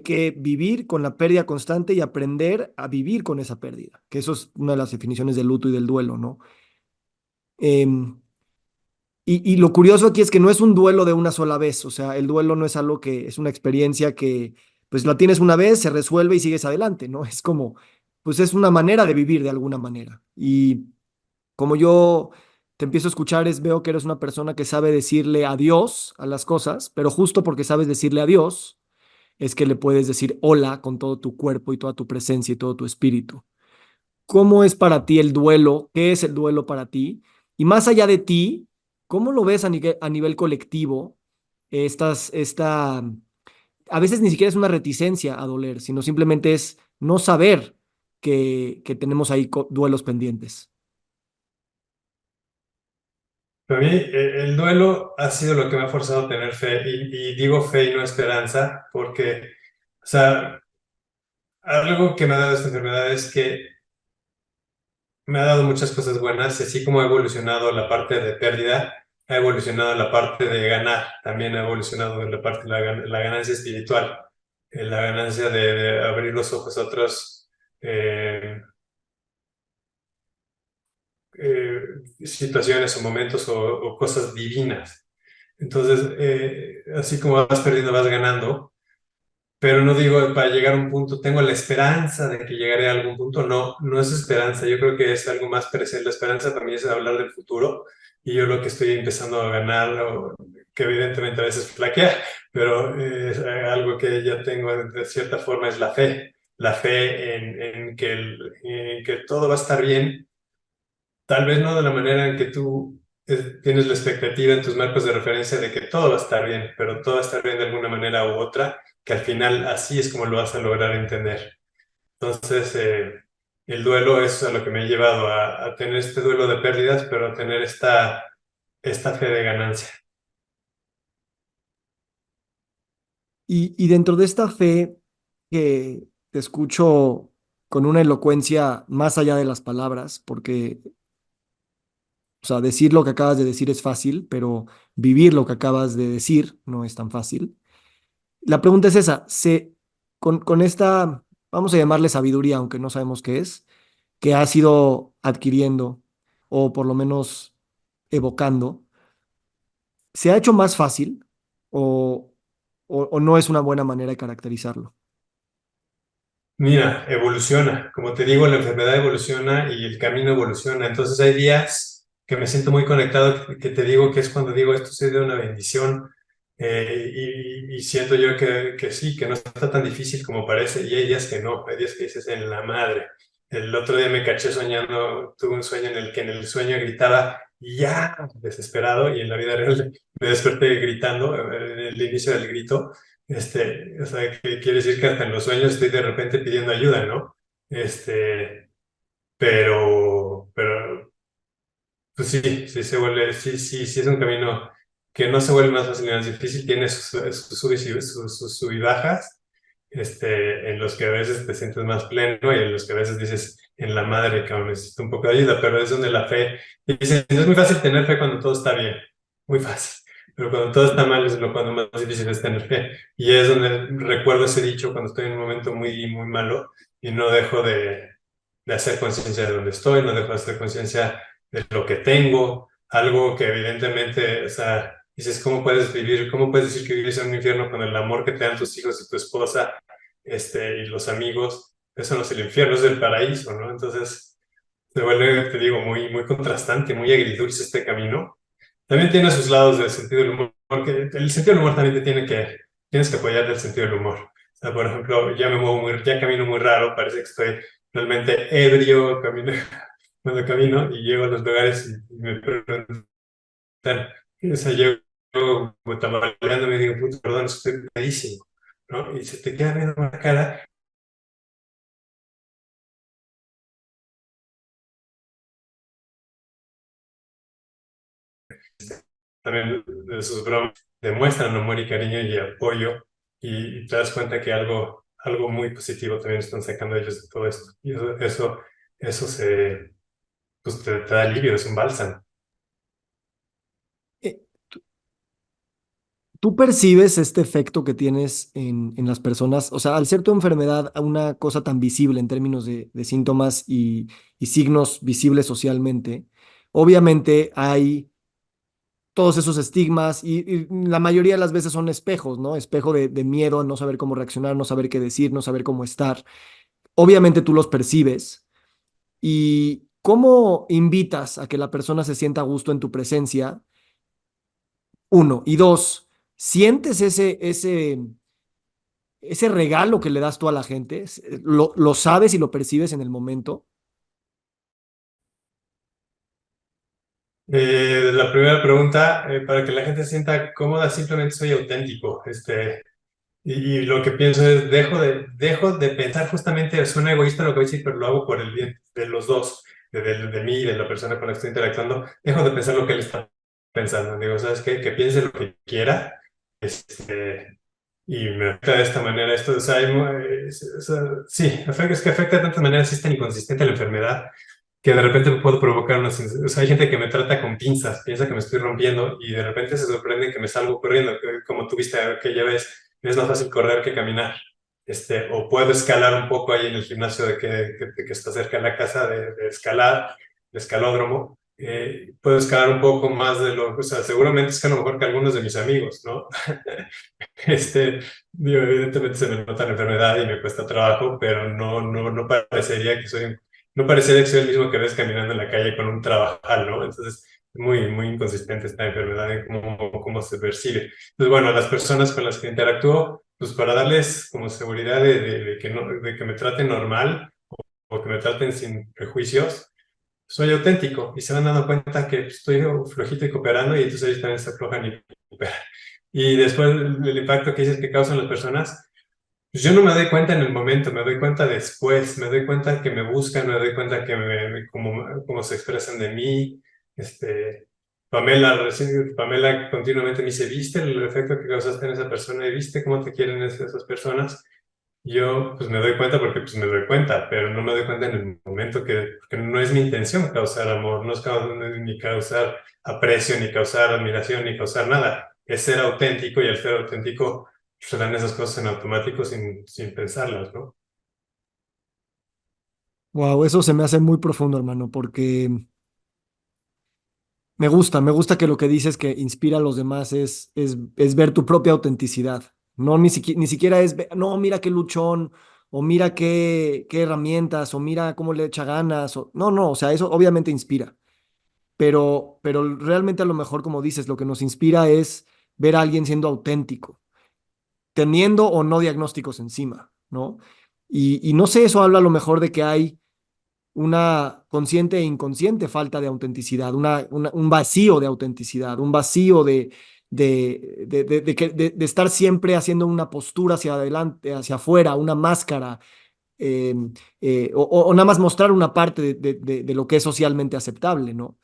que vivir con la pérdida constante y aprender a vivir con esa pérdida, que eso es una de las definiciones del luto y del duelo, ¿no? Em, y lo curioso aquí es que no es un duelo de una sola vez, o sea, el duelo no es algo que es una experiencia que pues la tienes una vez, se resuelve y sigues adelante, ¿no? Es como, pues es una manera de vivir de alguna manera. Y como yo te empiezo a escuchar, veo que eres una persona que sabe decirle adiós a las cosas, pero justo porque sabes decirle adiós, es que le puedes decir hola con todo tu cuerpo y toda tu presencia y todo tu espíritu. ¿Cómo es para ti el duelo? ¿Qué es el duelo para ti? Y más allá de ti, ¿cómo lo ves a nivel colectivo? A veces ni siquiera es una reticencia a doler, sino simplemente es no saber que tenemos ahí duelos pendientes. Para mí, el duelo ha sido lo que me ha forzado a tener fe, y digo fe y no esperanza, porque, o sea, algo que me ha dado esta enfermedad es que me ha dado muchas cosas buenas, y así como ha evolucionado la parte de pérdida, ha evolucionado la parte de ganar, también ha evolucionado la parte de la ganancia espiritual, la ganancia de abrir los ojos a otros. eh, eh, Situaciones o momentos o cosas divinas. Entonces, así como vas perdiendo, vas ganando, pero no digo para llegar a un punto, tengo la esperanza de que llegaré a algún punto. No, no es esperanza, yo creo que es algo más presente. La esperanza para mí es hablar del futuro, y yo lo que estoy empezando a ganar, que evidentemente a veces flaquea, pero es algo que ya tengo de cierta forma, es la fe en que todo va a estar bien. Tal vez no de la manera en que tú tienes la expectativa en tus marcos de referencia de que todo va a estar bien, pero todo va a estar bien de alguna manera u otra, que al final así es como lo vas a lograr entender. Entonces, el duelo es a lo que me ha llevado a tener este duelo de pérdidas, pero a tener esta fe de ganancia. Y dentro de esta fe que te escucho con una elocuencia más allá de las palabras, porque, o sea, decir lo que acabas de decir es fácil, pero vivir lo que acabas de decir no es tan fácil. La pregunta es esa, con esta, vamos a llamarle sabiduría, aunque no sabemos qué es, que has ido adquiriendo o por lo menos evocando, ¿se ha hecho más fácil o, o no es una buena manera de caracterizarlo? Mira, evoluciona. Como te digo, la enfermedad evoluciona y el camino evoluciona. Entonces hay días que me siento muy conectado, que te digo que es cuando digo esto ha sido una bendición, y siento yo que sí, que no está tan difícil como parece, y hay días que no, hay días que dices en la madre. El otro día me caché soñando, tuve un sueño en el sueño gritaba ya, desesperado, y en la vida real me desperté gritando, en el inicio del grito. O sea, que quiere decir que hasta en los sueños estoy de repente pidiendo ayuda, ¿no? Este, pero, pues sí, sí se vuelve, sí es un camino que no se vuelve más fácil ni más difícil, tiene sus sub y bajas, en los que a veces te sientes más pleno y en los que a veces dices, en la madre, que aún necesito un poco de ayuda, pero es donde la fe, dicen, es muy fácil tener fe cuando todo está bien, muy fácil, pero cuando todo está mal es cuando más difícil es tener fe. Y es donde recuerdo ese dicho cuando estoy en un momento muy, muy malo y no dejo de hacer conciencia de dónde estoy, no dejo de hacer conciencia de lo que tengo, algo que evidentemente, o sea, dices, ¿cómo puedes vivir, cómo puedes decir que vives en un infierno con el amor que te dan tus hijos y tu esposa, y los amigos? Eso no es el infierno, es el paraíso, ¿no? Entonces, se vuelve, te digo, muy, muy contrastante, muy agridulce este camino. También tiene sus lados del sentido del humor, porque el sentido del humor también tienes que apoyar del sentido del humor. O sea, por ejemplo, ya camino muy raro, parece que estoy realmente ebrio cuando camino y llego a los lugares y me preguntan, o sea, llego tambaleando y me digo, puto, perdón, estoy pedísimo. ¿no? Y se te queda viendo la cara. También de sus bromas demuestran amor y cariño y apoyo, y te das cuenta que algo muy positivo también están sacando ellos de todo esto. Y eso pues te da alivio, es un bálsamo. Eh, ¿Tú percibes este efecto que tienes en las personas? O sea, al ser tu enfermedad una cosa tan visible en términos de síntomas y signos visibles socialmente, obviamente hay todos esos estigmas y la mayoría de las veces son espejos, ¿no? Espejo de miedo a no saber cómo reaccionar, no saber qué decir, no saber cómo estar. Obviamente tú los percibes. ¿Y cómo invitas a que la persona se sienta a gusto en tu presencia? Uno. Y dos, ¿sientes ese regalo que le das tú a la gente? ¿Lo sabes y lo percibes en el momento? La primera pregunta, para que la gente se sienta cómoda, simplemente soy auténtico. Y lo que pienso es, dejo de pensar, justamente, suena egoísta lo que voy a decir, pero lo hago por el bien de los dos, de mí y de la persona con la que estoy interactuando. Dejo de pensar lo que él está pensando. Digo, ¿sabes qué? Que piense lo que quiera, y me afecta de esta manera. Esto, o sea, sí, es que afecta de tantas maneras, es tan inconsistente la enfermedad que de repente puedo provocar o sea, hay gente que me trata con pinzas, piensa que me estoy rompiendo y de repente se sorprende que me salgo corriendo, como tú viste aquella vez, es más fácil correr que caminar. O puedo escalar un poco ahí en el gimnasio que está cerca de la casa de escalar, de escalódromo. Puedo escalar un poco más o sea, seguramente escalo mejor que algunos de mis amigos, ¿no? Este, Digo, evidentemente se me nota la enfermedad y me cuesta trabajo, pero no parecería que no parecería que soy el mismo que ves caminando en la calle con un trabajal, ¿no? Entonces, muy inconsistente esta enfermedad en cómo se percibe. Entonces, bueno, las personas con las que interactúo, pues para darles como seguridad de que no, de que me traten normal o que me traten sin prejuicios, soy auténtico y se van dando cuenta que estoy flojito y cooperando, y entonces ellos también se aflojan y cooperan. Y después el impacto que dices que causan las personas, pues yo no me doy cuenta en el momento, me doy cuenta después, me doy cuenta que me buscan, me doy cuenta que cómo se expresan de mí. Pamela continuamente me dice, ¿viste el efecto que causaste en esa persona? ¿Y viste cómo te quieren esas personas? Yo pues me doy cuenta porque pues me doy cuenta, pero no me doy cuenta en el momento porque no es mi intención causar amor, ni causar aprecio, ni causar admiración, ni causar nada. Es ser auténtico, y al ser auténtico se dan esas cosas en automático sin pensarlas, ¿no? Wow, eso se me hace muy profundo, hermano, porque me gusta que lo que dices que inspira a los demás es ver tu propia autenticidad. No, ni siquiera es, no, mira qué luchón, o mira qué herramientas, o mira cómo le echa ganas. No, no, o sea, eso obviamente inspira. Pero realmente a lo mejor, como dices, lo que nos inspira es ver a alguien siendo auténtico, teniendo o no diagnósticos encima, ¿no? Y no sé, eso habla a lo mejor de que hay una consciente e inconsciente falta de autenticidad, un vacío de autenticidad, un vacío de estar siempre haciendo una postura hacia adelante, hacia afuera, una máscara, eh, o nada más mostrar una parte de lo que es socialmente aceptable, ¿no?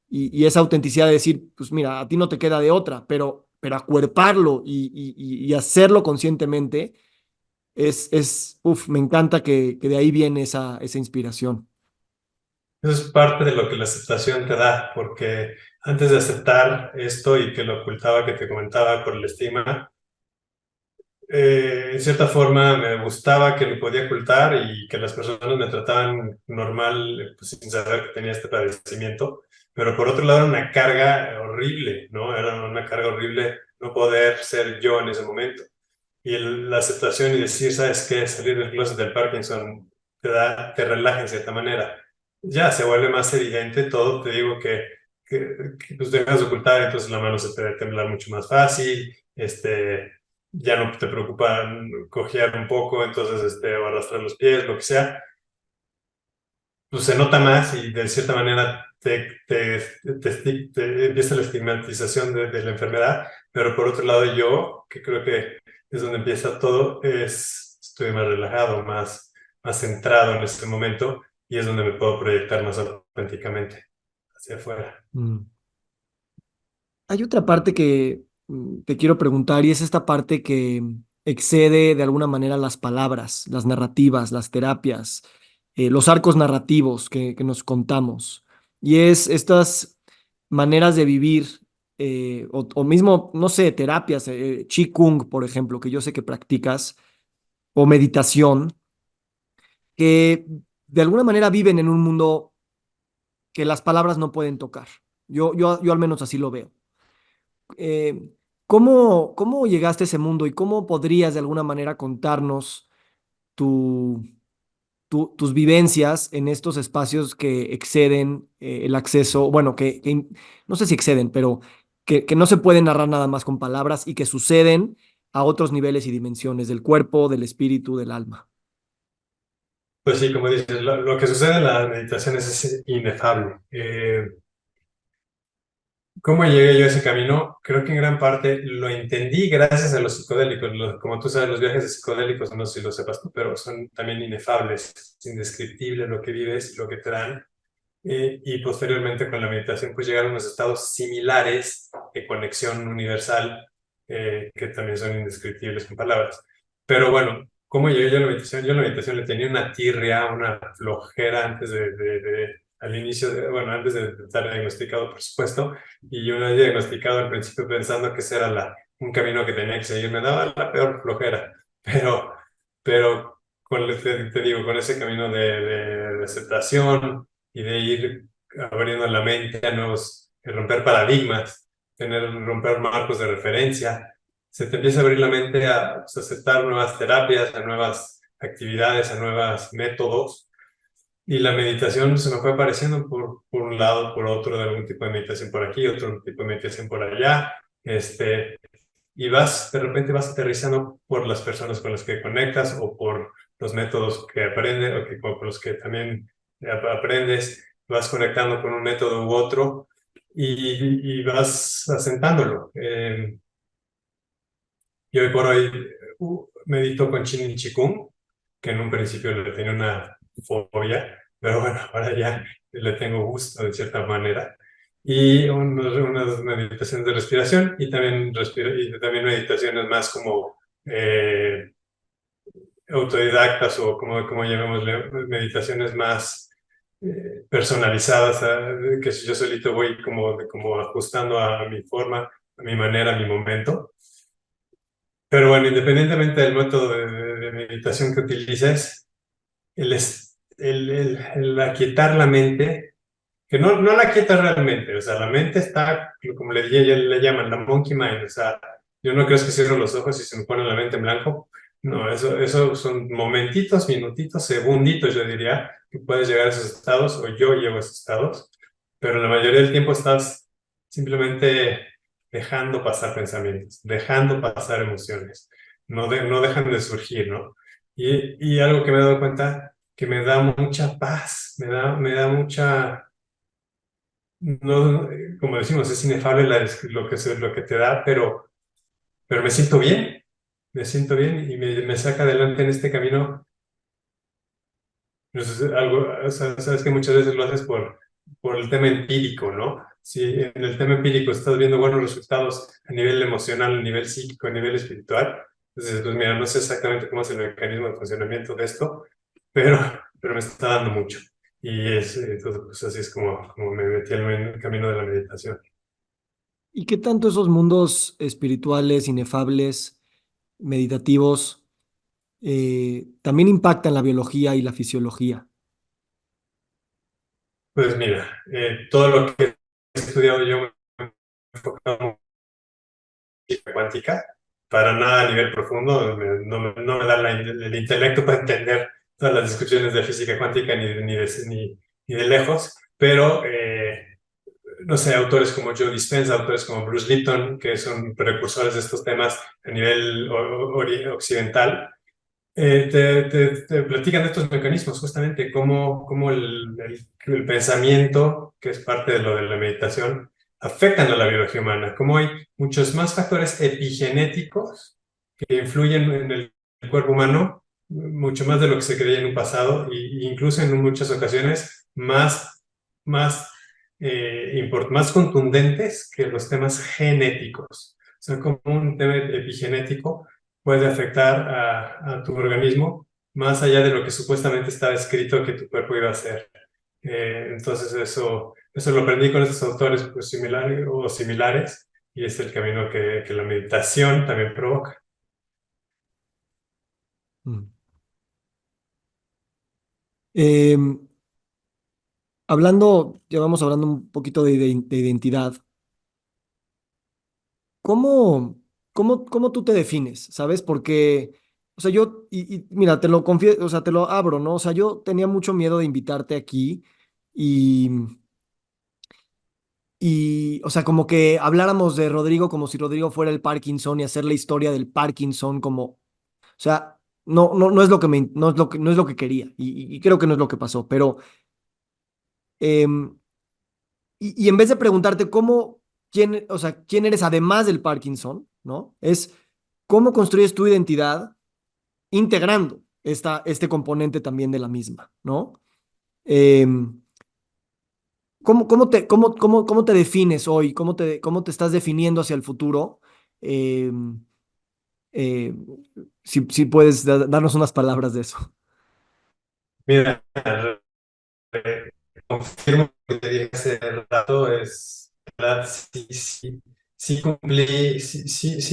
Y esa autenticidad de decir, pues mira, a ti no te queda de otra, pero acuerparlo y hacerlo conscientemente me encanta que de ahí viene esa inspiración. Eso es parte de lo que la aceptación te da, porque antes de aceptar esto y que lo ocultaba, que te comentaba por el estigma, en cierta forma me gustaba que lo podía ocultar y que las personas me trataban normal, pues, sin saber que tenía este padecimiento. Pero por otro lado era una carga horrible, ¿no? Era una carga horrible no poder ser yo en ese momento. Y la aceptación y decir, ¿sabes qué? Salir del closet del Parkinson te relaja en cierta manera. Ya se vuelve más evidente todo, te digo que pues dejas de ocultar, entonces la mano se te debe temblar mucho más fácil, ya no te preocupa cojear un poco, entonces o arrastrar los pies, lo que sea, pues se nota más, y de cierta manera te empieza la estigmatización de la enfermedad. Pero por otro lado yo, que creo que es donde empieza todo, estoy más relajado, más centrado en este momento y es donde me puedo proyectar más auténticamente hacia afuera. Mm. Hay otra parte que te quiero preguntar y es esta parte que excede de alguna manera las palabras, las narrativas, las terapias, los arcos narrativos que nos contamos. Y es estas maneras de vivir o mismo, no sé, terapias, Qigong, por ejemplo, que yo sé que practicas, o meditación, que de alguna manera viven en un mundo que las palabras no pueden tocar. Yo al menos así lo veo. eh, ¿cómo llegaste a ese mundo y cómo podrías de alguna manera contarnos tu, tus vivencias en estos espacios que exceden el acceso, bueno, no sé si exceden, pero que no se pueden narrar nada más con palabras y que suceden a otros niveles y dimensiones del cuerpo, del espíritu, del alma? Pues sí, como dices, lo que sucede en las meditaciones es inefable. ¿Cómo llegué yo a ese camino? Creo que en gran parte lo entendí gracias a los psicodélicos. Como tú sabes, los viajes de psicodélicos, no sé si lo sepas tú, pero son también inefables, es indescriptible lo que vives, lo que te dan. Y posteriormente con la meditación, pues llegar a unos estados similares de conexión universal, que también son indescriptibles con palabras. Pero bueno, ¿cómo llegué yo a la meditación? Yo a la meditación le tenía una tirria, una flojera antes al inicio, bueno, antes de estar diagnosticado, por supuesto, y una vez diagnosticado al principio pensando que ese era un camino que tenía que seguir, me daba la peor flojera, pero te digo, con ese camino de aceptación y de ir abriendo la mente a nuevos, de romper paradigmas, romper marcos de referencia, se te empieza a abrir la mente a pues, aceptar nuevas terapias, a nuevas actividades, a nuevos métodos. Y la meditación se me fue apareciendo por un lado, por otro, de algún tipo de meditación por aquí, otro tipo de meditación por allá. Y de repente vas aterrizando por las personas con las que conectas o por los métodos que aprendes o con los que también aprendes, vas conectando con un método u otro y vas asentándolo. Yo hoy por hoy medito con Chin Chikung, que en un principio le tenía una fobia, pero bueno, ahora ya le tengo gusto de cierta manera. Y unas meditaciones de respiración y también meditaciones más como autodidactas o como llamémosle, meditaciones más personalizadas, que yo solito voy como ajustando a mi forma, a mi manera, a mi momento. Pero bueno, independientemente del método de meditación que utilices, el aquietar la mente, que no la aquietas realmente, o sea, la mente está, como le llaman, la monkey mind, o sea, yo no creo que cierro los ojos y se me pone la mente en blanco, no, eso son momentitos, minutitos, segunditos, yo diría, que puedes llegar a esos estados, o yo llego a esos estados, pero la mayoría del tiempo estás simplemente dejando pasar pensamientos, dejando pasar emociones, no dejan de surgir, ¿no? Y algo que me he dado cuenta, que me da mucha paz, me da mucha, no, como decimos, es inefable lo que te da, pero me siento bien y me saca adelante en este camino. No sé, sabes que muchas veces lo haces por el tema empírico, ¿no? Si en el tema empírico estás viendo buenos resultados a nivel emocional, a nivel psíquico, a nivel espiritual, entonces, pues mira, no sé exactamente cómo es el mecanismo de funcionamiento de esto, pero, pero me está dando mucho. Entonces, pues así es como me metí en el camino de la meditación. ¿Y qué tanto esos mundos espirituales, inefables, meditativos, también impactan la biología y la fisiología? Pues mira, todo lo que he estudiado yo me he enfocado física cuántica, para nada a nivel profundo, no me da el intelecto para entender todas las discusiones de física cuántica ni de lejos, pero no sé, autores como Joe Dispenza, autores como Bruce Lipton, que son precursores de estos temas a nivel occidental, te platican de estos mecanismos, justamente, cómo el pensamiento, que es parte de lo de la meditación, afectan a la biología humana, cómo hay muchos más factores epigenéticos que influyen en el cuerpo humano mucho más de lo que se creía en un pasado e incluso en muchas ocasiones más, más contundentes que los temas genéticos. O sea, como un tema epigenético puede afectar a tu organismo más allá de lo que supuestamente estaba escrito que tu cuerpo iba a hacer. Entonces eso lo aprendí con estos autores pues, similares y es el camino que la meditación también provoca. Mm. Em, llevamos hablando un poquito de identidad. ¿Cómo, cómo tú te defines? ¿Sabes? Porque, o sea, y mira, te lo confieso, o sea, te lo abro, ¿no? O sea, yo tenía mucho miedo de invitarte aquí y, o sea, como que habláramos de Rodrigo como si Rodrigo fuera el Parkinson y hacer la historia del Parkinson como, o sea, no es lo que no es lo que quería y creo que no es lo que pasó, pero, em, y en vez de preguntarte o sea, quién eres además del Parkinson, ¿no? Es cómo construyes tu identidad integrando este componente también de la misma, ¿no? Em, cómo te defines hoy? Cómo te estás definiendo hacia el futuro? Em, eh, si puedes darnos unas palabras de eso. Mira, confirmo que te dije hace rato, es verdad, sí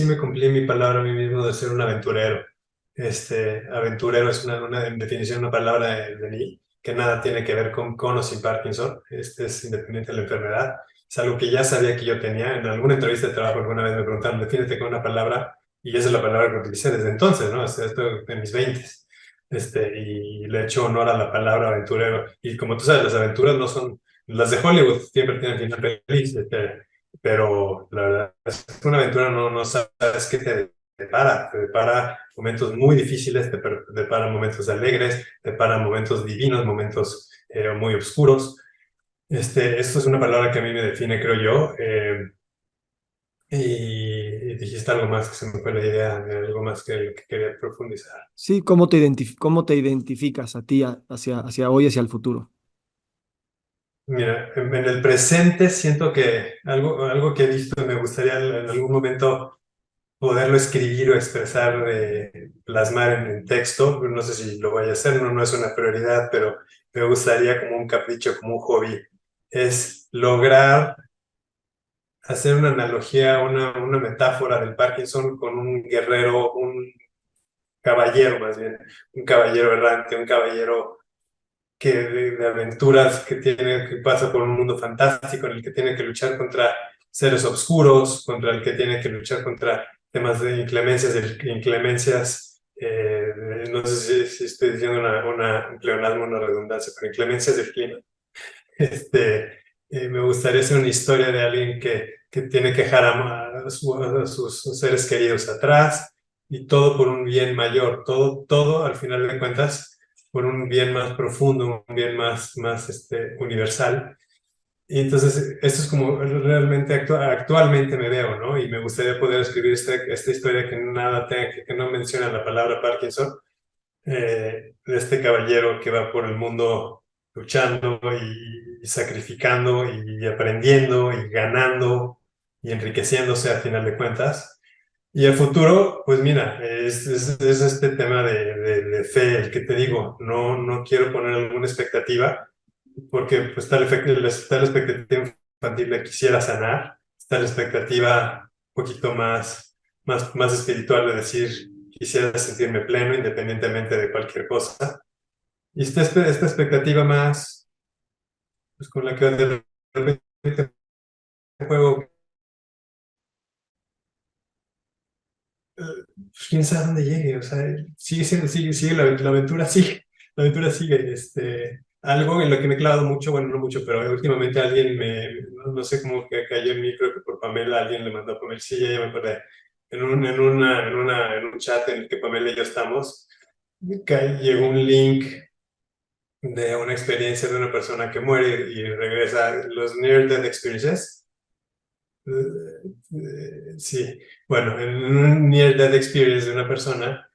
me cumplí mi palabra a mí mismo de ser un aventurero. Aventurero es una definición, una palabra de mí, que nada tiene que ver con o sin Parkinson, es independiente de la enfermedad. Es algo que ya sabía que yo tenía. En alguna entrevista de trabajo alguna vez me preguntaron, defínete con una palabra, y esa es la palabra que utilicé desde entonces, ¿no? Esto en mis 20. Y le echo honor a la palabra aventurero. Y como tú sabes, las aventuras no son, las de Hollywood siempre tienen final feliz, pero la verdad es que una aventura no sabes qué te depara momentos muy difíciles, te depara momentos alegres, te depara momentos divinos, momentos muy oscuros. Esto es una palabra que a mí me define, creo yo. Y dijiste algo más que se me fue la idea de algo más que quería profundizar. Sí, cómo te identificas a ti hacia hoy, hacia el futuro? Mira, en el presente siento que algo que he visto me gustaría en algún momento poderlo escribir o expresar, plasmar en texto. No sé si lo voy a hacer, no es una prioridad, pero me gustaría como un capricho, como un hobby, es lograr hacer una analogía, una metáfora del Parkinson con un guerrero, un caballero más bien, un caballero errante, un caballero de aventuras que pasa por un mundo fantástico en el que tiene que luchar contra seres oscuros, contra el que tiene que luchar contra temas de inclemencias, no sé si estoy diciendo un pleonasmo, una redundancia, pero inclemencias del clima. Me gustaría hacer una historia de alguien que tiene que dejar a sus seres queridos atrás y todo por un bien mayor, todo al final de cuentas por un bien más profundo, un bien más universal. Y entonces, esto es como realmente actualmente me veo, ¿no? Y me gustaría poder escribir esta historia que nada tenga, que no menciona la palabra Parkinson, de este caballero que va por el mundo luchando y sacrificando y aprendiendo y ganando y enriqueciéndose a final de cuentas. Y el futuro, pues mira, es este tema de fe, el que te digo, no quiero poner alguna expectativa, porque pues está la expectativa infantil de quisiera sanar, está la expectativa un poquito más espiritual de decir quisiera sentirme pleno independientemente de cualquier cosa. Y esta expectativa más, pues con la que de repente juego, pues quién sabe dónde llegue, o sea, sigue la aventura, la aventura sigue, algo en lo que me he clavado mucho, bueno, no mucho, pero últimamente alguien no sé cómo que cayó en mí, creo que por Pamela, alguien le mandó a Pamela, sí, ya me acordé, en un chat en el que Pamela y yo estamos, llegó un link de una experiencia de una persona que muere y regresa, los Near Death Experiences, Sí, bueno, en un Near Death Experience de una persona,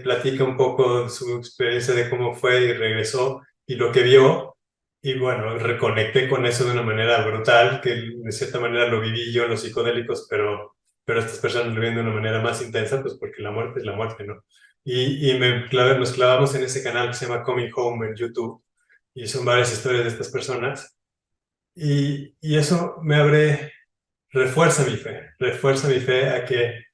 platica un poco su experiencia de cómo fue y regresó y lo que vio, y bueno, reconecté con eso de una manera brutal, que de cierta manera lo viví yo en los psicodélicos, pero estas personas lo viven de una manera más intensa, pues porque la muerte es la muerte, ¿no? Nos clavamos en ese canal que se llama Coming Home en YouTube, y son varias historias de estas personas, y eso me abre refuerza mi fe a que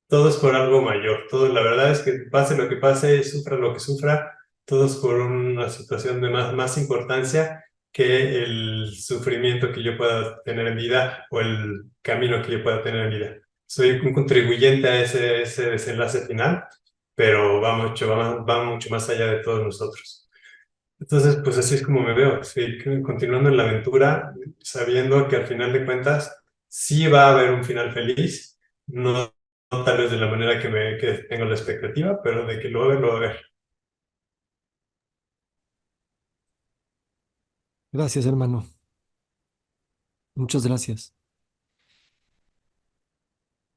todo es por algo mayor. Todo, la verdad es que pase lo que pase, sufra lo que sufra, todo es por una situación de más importancia que el sufrimiento que yo pueda tener en vida o el camino que yo pueda tener en vida. Soy un contribuyente a ese desenlace final, pero va mucho más allá de todos nosotros. Entonces, pues así es como me veo, sí, continuando en la aventura, sabiendo que al final de cuentas sí va a haber un final feliz, no tal vez de la manera que tengo la expectativa, pero de que lo va a haber, lo va a haber. Gracias, hermano. Muchas gracias.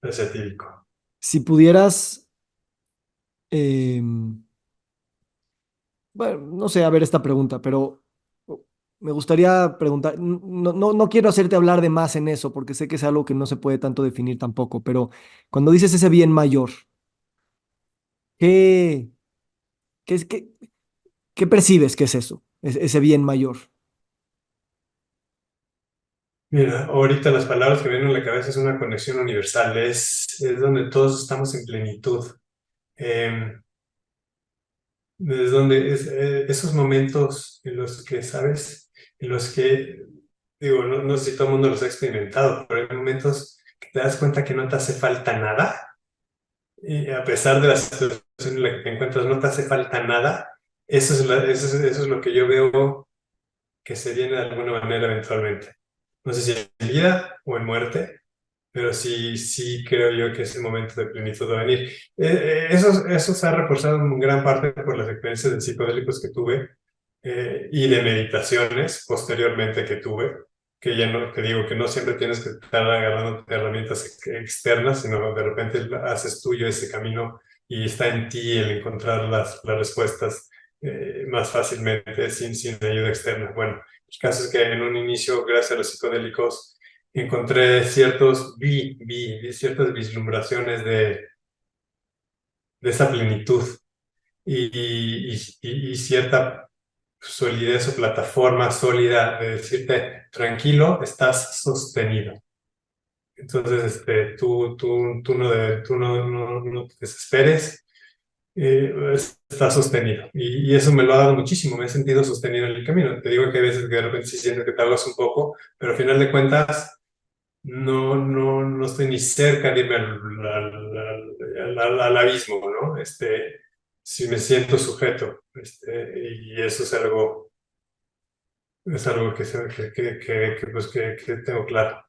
Ese típico. Si pudieras, em, bueno, no sé, a ver esta pregunta, pero me gustaría preguntar, no quiero hacerte hablar de más en eso, porque sé que es algo que no se puede tanto definir tampoco, pero cuando dices ese bien mayor, ¿qué, qué es, qué percibes que es eso, ese bien mayor? Mira, ahorita las palabras que me vienen a la cabeza es una conexión universal, es donde todos estamos en plenitud. Eh, es donde esos momentos en los que, ¿sabes? En los que, digo, no sé si todo el mundo los ha experimentado, pero hay momentos que te das cuenta que no te hace falta nada. Y a pesar de la situación en la que te encuentras, no te hace falta nada. Eso es lo que yo veo que se viene de alguna manera eventualmente. No sé si en vida o en muerte, pero sí creo yo que ese momento de plenitud va a venir. Eso se ha reforzado en gran parte por las experiencias de psicodélicos que tuve, y de meditaciones posteriormente que tuve, que ya no, te digo que no siempre tienes que estar agarrando herramientas externas, sino de repente haces tuyo ese camino y está en ti el encontrar las respuestas, más fácilmente sin ayuda externa. Bueno, el caso es que en un inicio, gracias a los psicodélicos, encontré vi ciertas vislumbraciones de esa plenitud y cierta solidez o plataforma sólida de decirte, tranquilo, estás sostenido. Entonces, no te desesperes, estás sostenido. Y eso me lo ha dado muchísimo, me he sentido sostenido en el camino. Te digo que hay veces que de repente sí siento que te ahogas un poco, pero al final de cuentas no estoy ni cerca de irme al abismo, ¿no? Si me siento sujeto, y eso es algo pues, que tengo claro.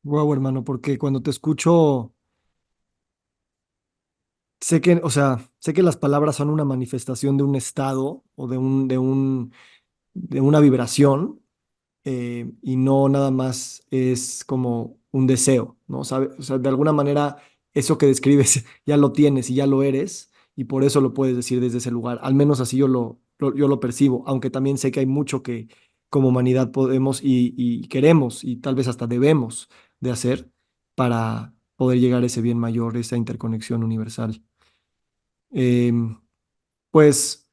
Wow, hermano, porque cuando te escucho, sé que, o sea, sé que las palabras son una manifestación de un estado o de una vibración, y no nada más es como un deseo, ¿no? O sea, de alguna manera eso que describes ya lo tienes y ya lo eres y por eso lo puedes decir desde ese lugar. Al menos así yo lo percibo, aunque también sé que hay mucho que como humanidad podemos y queremos y tal vez hasta debemos de hacer para poder llegar a ese bien mayor, esa interconexión universal. Em, pues...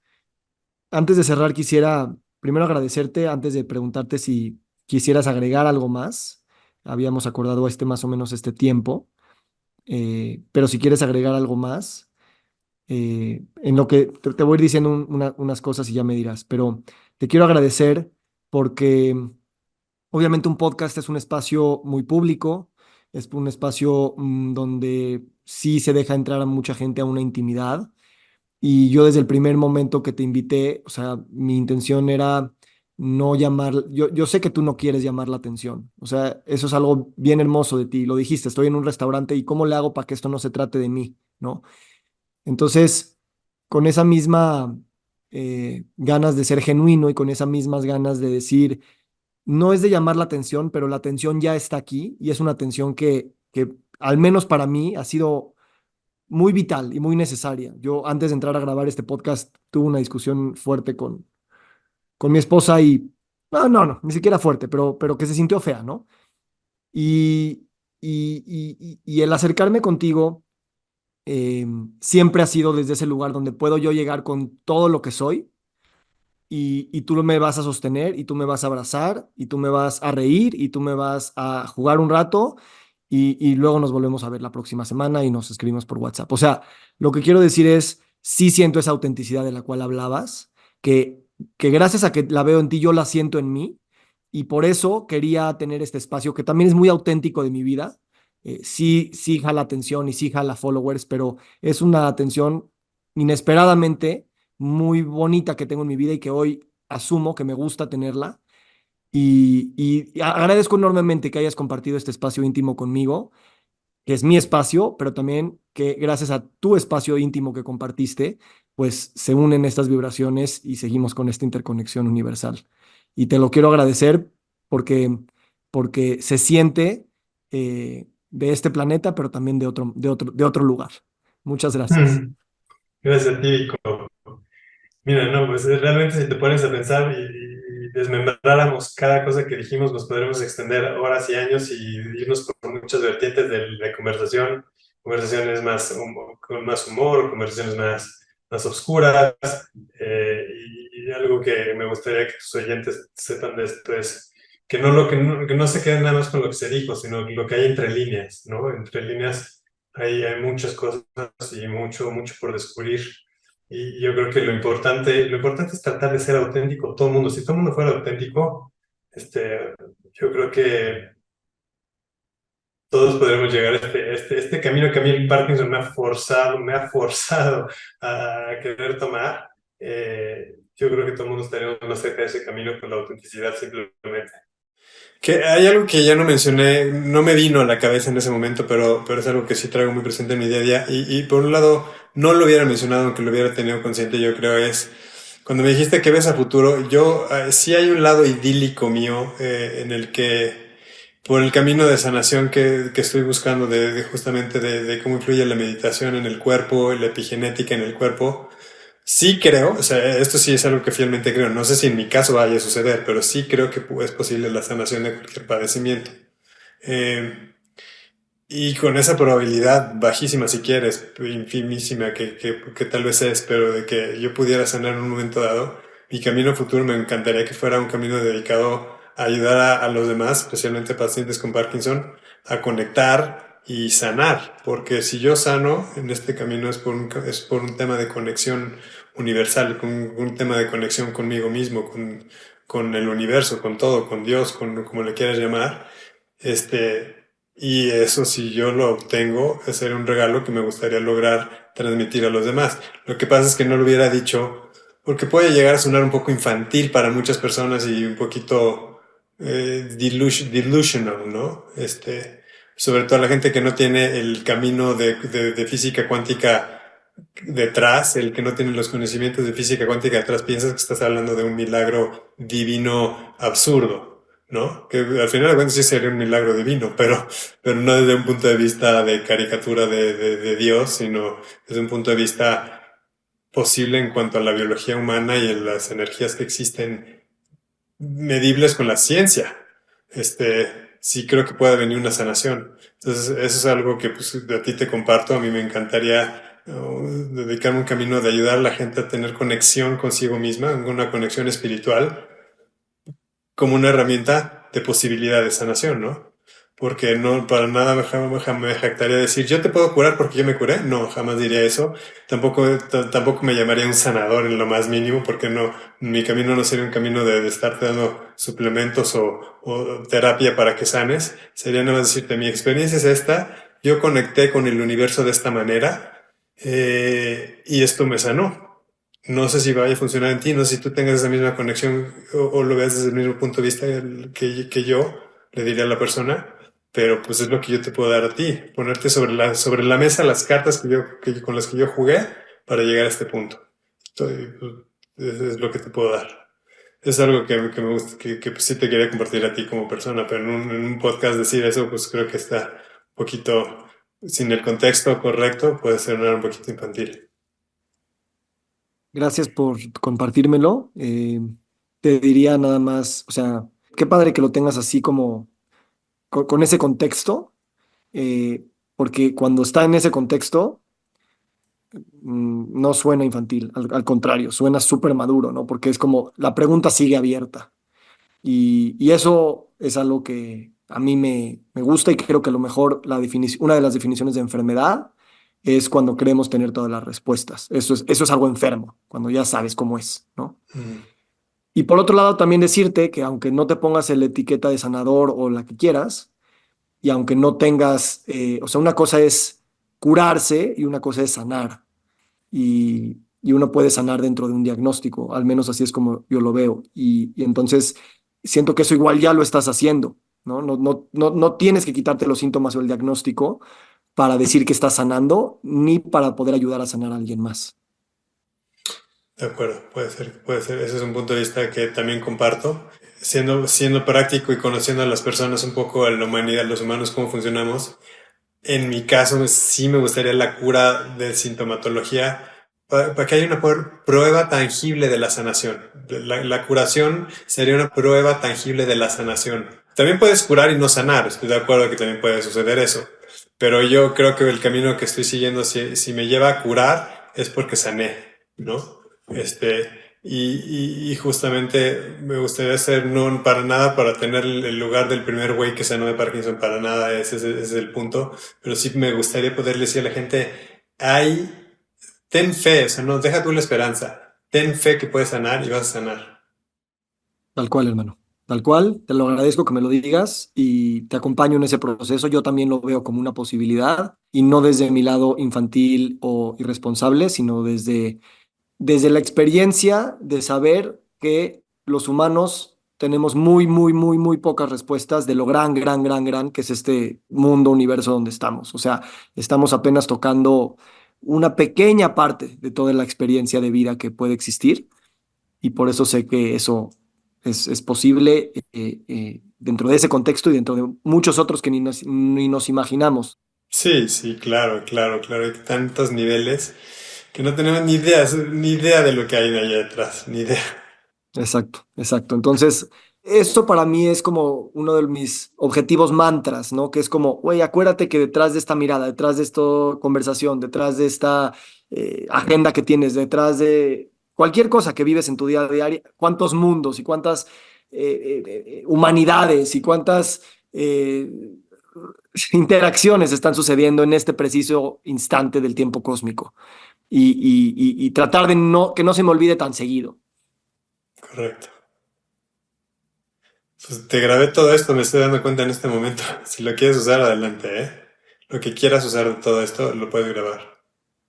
Antes de cerrar, quisiera primero agradecerte, antes de preguntarte si quisieras agregar algo más. Habíamos acordado más o menos este tiempo, pero si quieres agregar algo más, en lo que te voy a ir diciendo unas cosas y ya me dirás, pero te quiero agradecer porque obviamente un podcast es un espacio muy público, es un espacio donde sí se deja entrar a mucha gente a una intimidad. Y yo desde el primer momento que te invité, o sea, mi intención era no llamar, yo sé que tú no quieres llamar la atención, o sea, eso es algo bien hermoso de ti, lo dijiste, estoy en un restaurante y ¿cómo le hago para que esto no se trate de mí, ¿no? Entonces, con esa misma ganas de ser genuino y con esas mismas ganas de decir no es de llamar la atención, pero la atención ya está aquí y es una atención que al menos para mí ha sido muy vital y muy necesaria. Yo antes de entrar a grabar este podcast tuve una discusión fuerte con mi esposa y no, ni siquiera fuerte, pero que se sintió fea, ¿no? Y, y el acercarme contigo eh, siempre ha sido desde ese lugar donde puedo yo llegar con todo lo que soy y tú me vas a sostener y tú me vas a abrazar y tú me vas a reír y tú me vas a jugar un rato y luego nos volvemos a ver la próxima semana y nos escribimos por WhatsApp. O sea, lo que quiero decir es, sí siento esa autenticidad de la cual hablabas, que, que gracias a que la veo en ti, yo la siento en mí y por eso quería tener este espacio que también es muy auténtico de mi vida. Sí, sí jala atención y sí jala followers, pero es una atención inesperadamente muy bonita que tengo en mi vida y que hoy asumo que me gusta tenerla. Y agradezco enormemente que hayas compartido este espacio íntimo conmigo, que es mi espacio, pero también que gracias a tu espacio íntimo que compartiste, pues se unen estas vibraciones y seguimos con esta interconexión universal. Y te lo quiero agradecer porque, porque se siente de este planeta, pero también de otro lugar. Muchas gracias. Gracias a ti, Vico. Mira, no, pues realmente si te pones a pensar y desmembráramos cada cosa que dijimos, nos podremos extender horas y años y irnos por muchas vertientes de la conversación, conversaciones más con más humor, conversaciones más oscuras. Y algo que me gustaría que tus oyentes sepan de esto es que no se queden nada más con lo que se dijo, sino lo que hay entre líneas, ¿no? Entre líneas hay muchas cosas y mucho por descubrir. Y yo creo que lo importante es tratar de ser auténtico todo el mundo. Si todo el mundo fuera auténtico, yo creo que todos podremos llegar a este camino que a mí el Parkinson me ha forzado a querer tomar. Yo creo que todo el mundo estaríamos más cerca de ese camino con la autenticidad simplemente. Que hay algo que ya no mencioné, no me vino a la cabeza en ese momento, pero es algo que sí traigo muy presente en mi día a día. Y por un lado, no lo hubiera mencionado, aunque lo hubiera tenido consciente, yo creo es, cuando me dijiste que ves a futuro, yo sí hay un lado idílico mío en el que, por el camino de sanación que estoy buscando, justamente de cómo influye la meditación en el cuerpo, la epigenética en el cuerpo, sí creo, o sea, esto sí es algo que fielmente creo. No sé si en mi caso vaya a suceder, pero sí creo que es posible la sanación de cualquier padecimiento. Eh, y con esa probabilidad bajísima, si quieres, infimísima, que tal vez es, pero de que yo pudiera sanar en un momento dado, mi camino futuro me encantaría que fuera un camino dedicado a ayudar a los demás, especialmente pacientes con Parkinson, a conectar y sanar. Porque si yo sano en este camino es por un tema de conexión universal, con un tema de conexión conmigo mismo, con el universo, con todo, con Dios, con como le quieras llamar. Y eso, si yo lo obtengo, sería un regalo que me gustaría lograr transmitir a los demás. Lo que pasa es que no lo hubiera dicho, porque puede llegar a sonar un poco infantil para muchas personas y un poquito delusional, ¿no? Sobre todo la gente que no tiene el camino de física cuántica detrás, el que no tiene los conocimientos de física cuántica detrás, piensas que estás hablando de un milagro divino absurdo, ¿no? Que al final de cuentas sí sería un milagro divino, pero no desde un punto de vista de caricatura de Dios, sino desde un punto de vista posible en cuanto a la biología humana y en las energías que existen medibles con la ciencia. Sí creo que puede venir una sanación. Entonces, eso es algo que pues, a ti te comparto. A mí me encantaría dedicarme un camino de ayudar a la gente a tener conexión consigo misma, una conexión espiritual, como una herramienta de posibilidad de sanación, ¿no? Porque no, para nada me jactaría decir, yo te puedo curar porque yo me curé. No, jamás diría eso. Tampoco me llamaría un sanador en lo más mínimo, porque no, mi camino no sería un camino de estarte dando suplementos o terapia para que sanes. Sería nada más decirte, mi experiencia es esta, yo conecté con el universo de esta manera, y esto me sanó. No sé si vaya a funcionar en ti, no sé si tú tengas esa misma conexión o lo veas desde el mismo punto de vista que yo, le diría a la persona, pero pues es lo que yo te puedo dar a ti, ponerte sobre la mesa las cartas con las que yo jugué para llegar a este punto. Pues, es lo que te puedo dar. es algo que me gusta, que pues sí te quería compartir a ti como persona, pero en un podcast decir eso, pues creo que está un poquito, sin el contexto correcto, puede ser un poquito infantil. Gracias por compartírmelo. Te diría nada más, o sea, qué padre que lo tengas así como con ese contexto, porque cuando está en ese contexto, no suena infantil, al contrario, suena súper maduro, ¿no? Porque es como la pregunta sigue abierta. Y eso es algo que a mí me gusta y creo que a lo mejor una de las definiciones de enfermedad es cuando creemos tener todas las respuestas. Eso es algo enfermo, cuando ya sabes cómo es, ¿no? Mm. Y por otro lado, también decirte que aunque no te pongas la etiqueta de sanador o la que quieras, y aunque no tengas, o sea, una cosa es curarse y una cosa es sanar. Y uno puede sanar dentro de un diagnóstico, al menos así es como yo lo veo. Y entonces siento que eso igual ya lo estás haciendo, ¿no? No tienes que quitarte los síntomas o el diagnóstico para decir que estás sanando, ni para poder ayudar a sanar a alguien más. De acuerdo, puede ser, puede ser. Ese es un punto de vista que también comparto. Siendo práctico y conociendo a las personas un poco, a la humanidad, los humanos, cómo funcionamos, en mi caso sí me gustaría la cura de sintomatología para que haya una prueba tangible de la sanación. La curación sería una prueba tangible de la sanación. También puedes curar y no sanar, estoy de acuerdo que también puede suceder eso. Pero yo creo que el camino que estoy siguiendo, si me lleva a curar, es porque sané, ¿no? Este, y justamente me gustaría ser, no para nada, para tener el lugar del primer güey que sanó de Parkinson, para nada, ese es el punto. Pero sí me gustaría poder decir a la gente, ay, ten fe, o sea, no, deja tú la esperanza, ten fe que puedes sanar y vas a sanar. Tal cual, hermano. Tal cual, te lo agradezco que me lo digas y te acompaño en ese proceso. Yo también lo veo como una posibilidad y no desde mi lado infantil o irresponsable, sino desde la experiencia de saber que los humanos tenemos muy, muy, muy, muy pocas respuestas de lo gran que es este mundo, universo donde estamos. O sea, estamos apenas tocando una pequeña parte de toda la experiencia de vida que puede existir y por eso sé que eso es posible dentro de ese contexto y dentro de muchos otros que ni nos imaginamos. Sí, sí, claro, claro, claro, hay tantos niveles que no tenemos ni idea de lo que hay de allá detrás, ni idea. Exacto, exacto. Entonces, esto para mí es como uno de mis objetivos mantras, ¿no? Que es como, güey, acuérdate que detrás de esta mirada, detrás de esta conversación, detrás de esta agenda que tienes, detrás de cualquier cosa que vives en tu día a día, cuántos mundos y cuántas humanidades y cuántas interacciones están sucediendo en este preciso instante del tiempo cósmico. Y tratar de que no se me olvide tan seguido. Correcto. Pues te grabé todo esto, me estoy dando cuenta en este momento. Si lo quieres usar, adelante, ¿eh? Lo que quieras usar de todo esto, lo puedes grabar.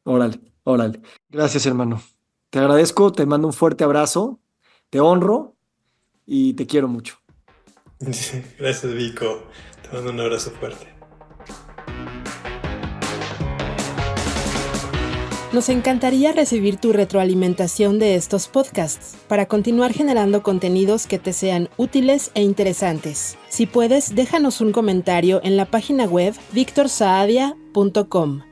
Órale, órale. Gracias, hermano. Te agradezco, te mando un fuerte abrazo, te honro y te quiero mucho. Gracias, Vico. Te mando un abrazo fuerte. Nos encantaría recibir tu retroalimentación de estos podcasts para continuar generando contenidos que te sean útiles e interesantes. Si puedes, déjanos un comentario en la página web victorsaadia.com.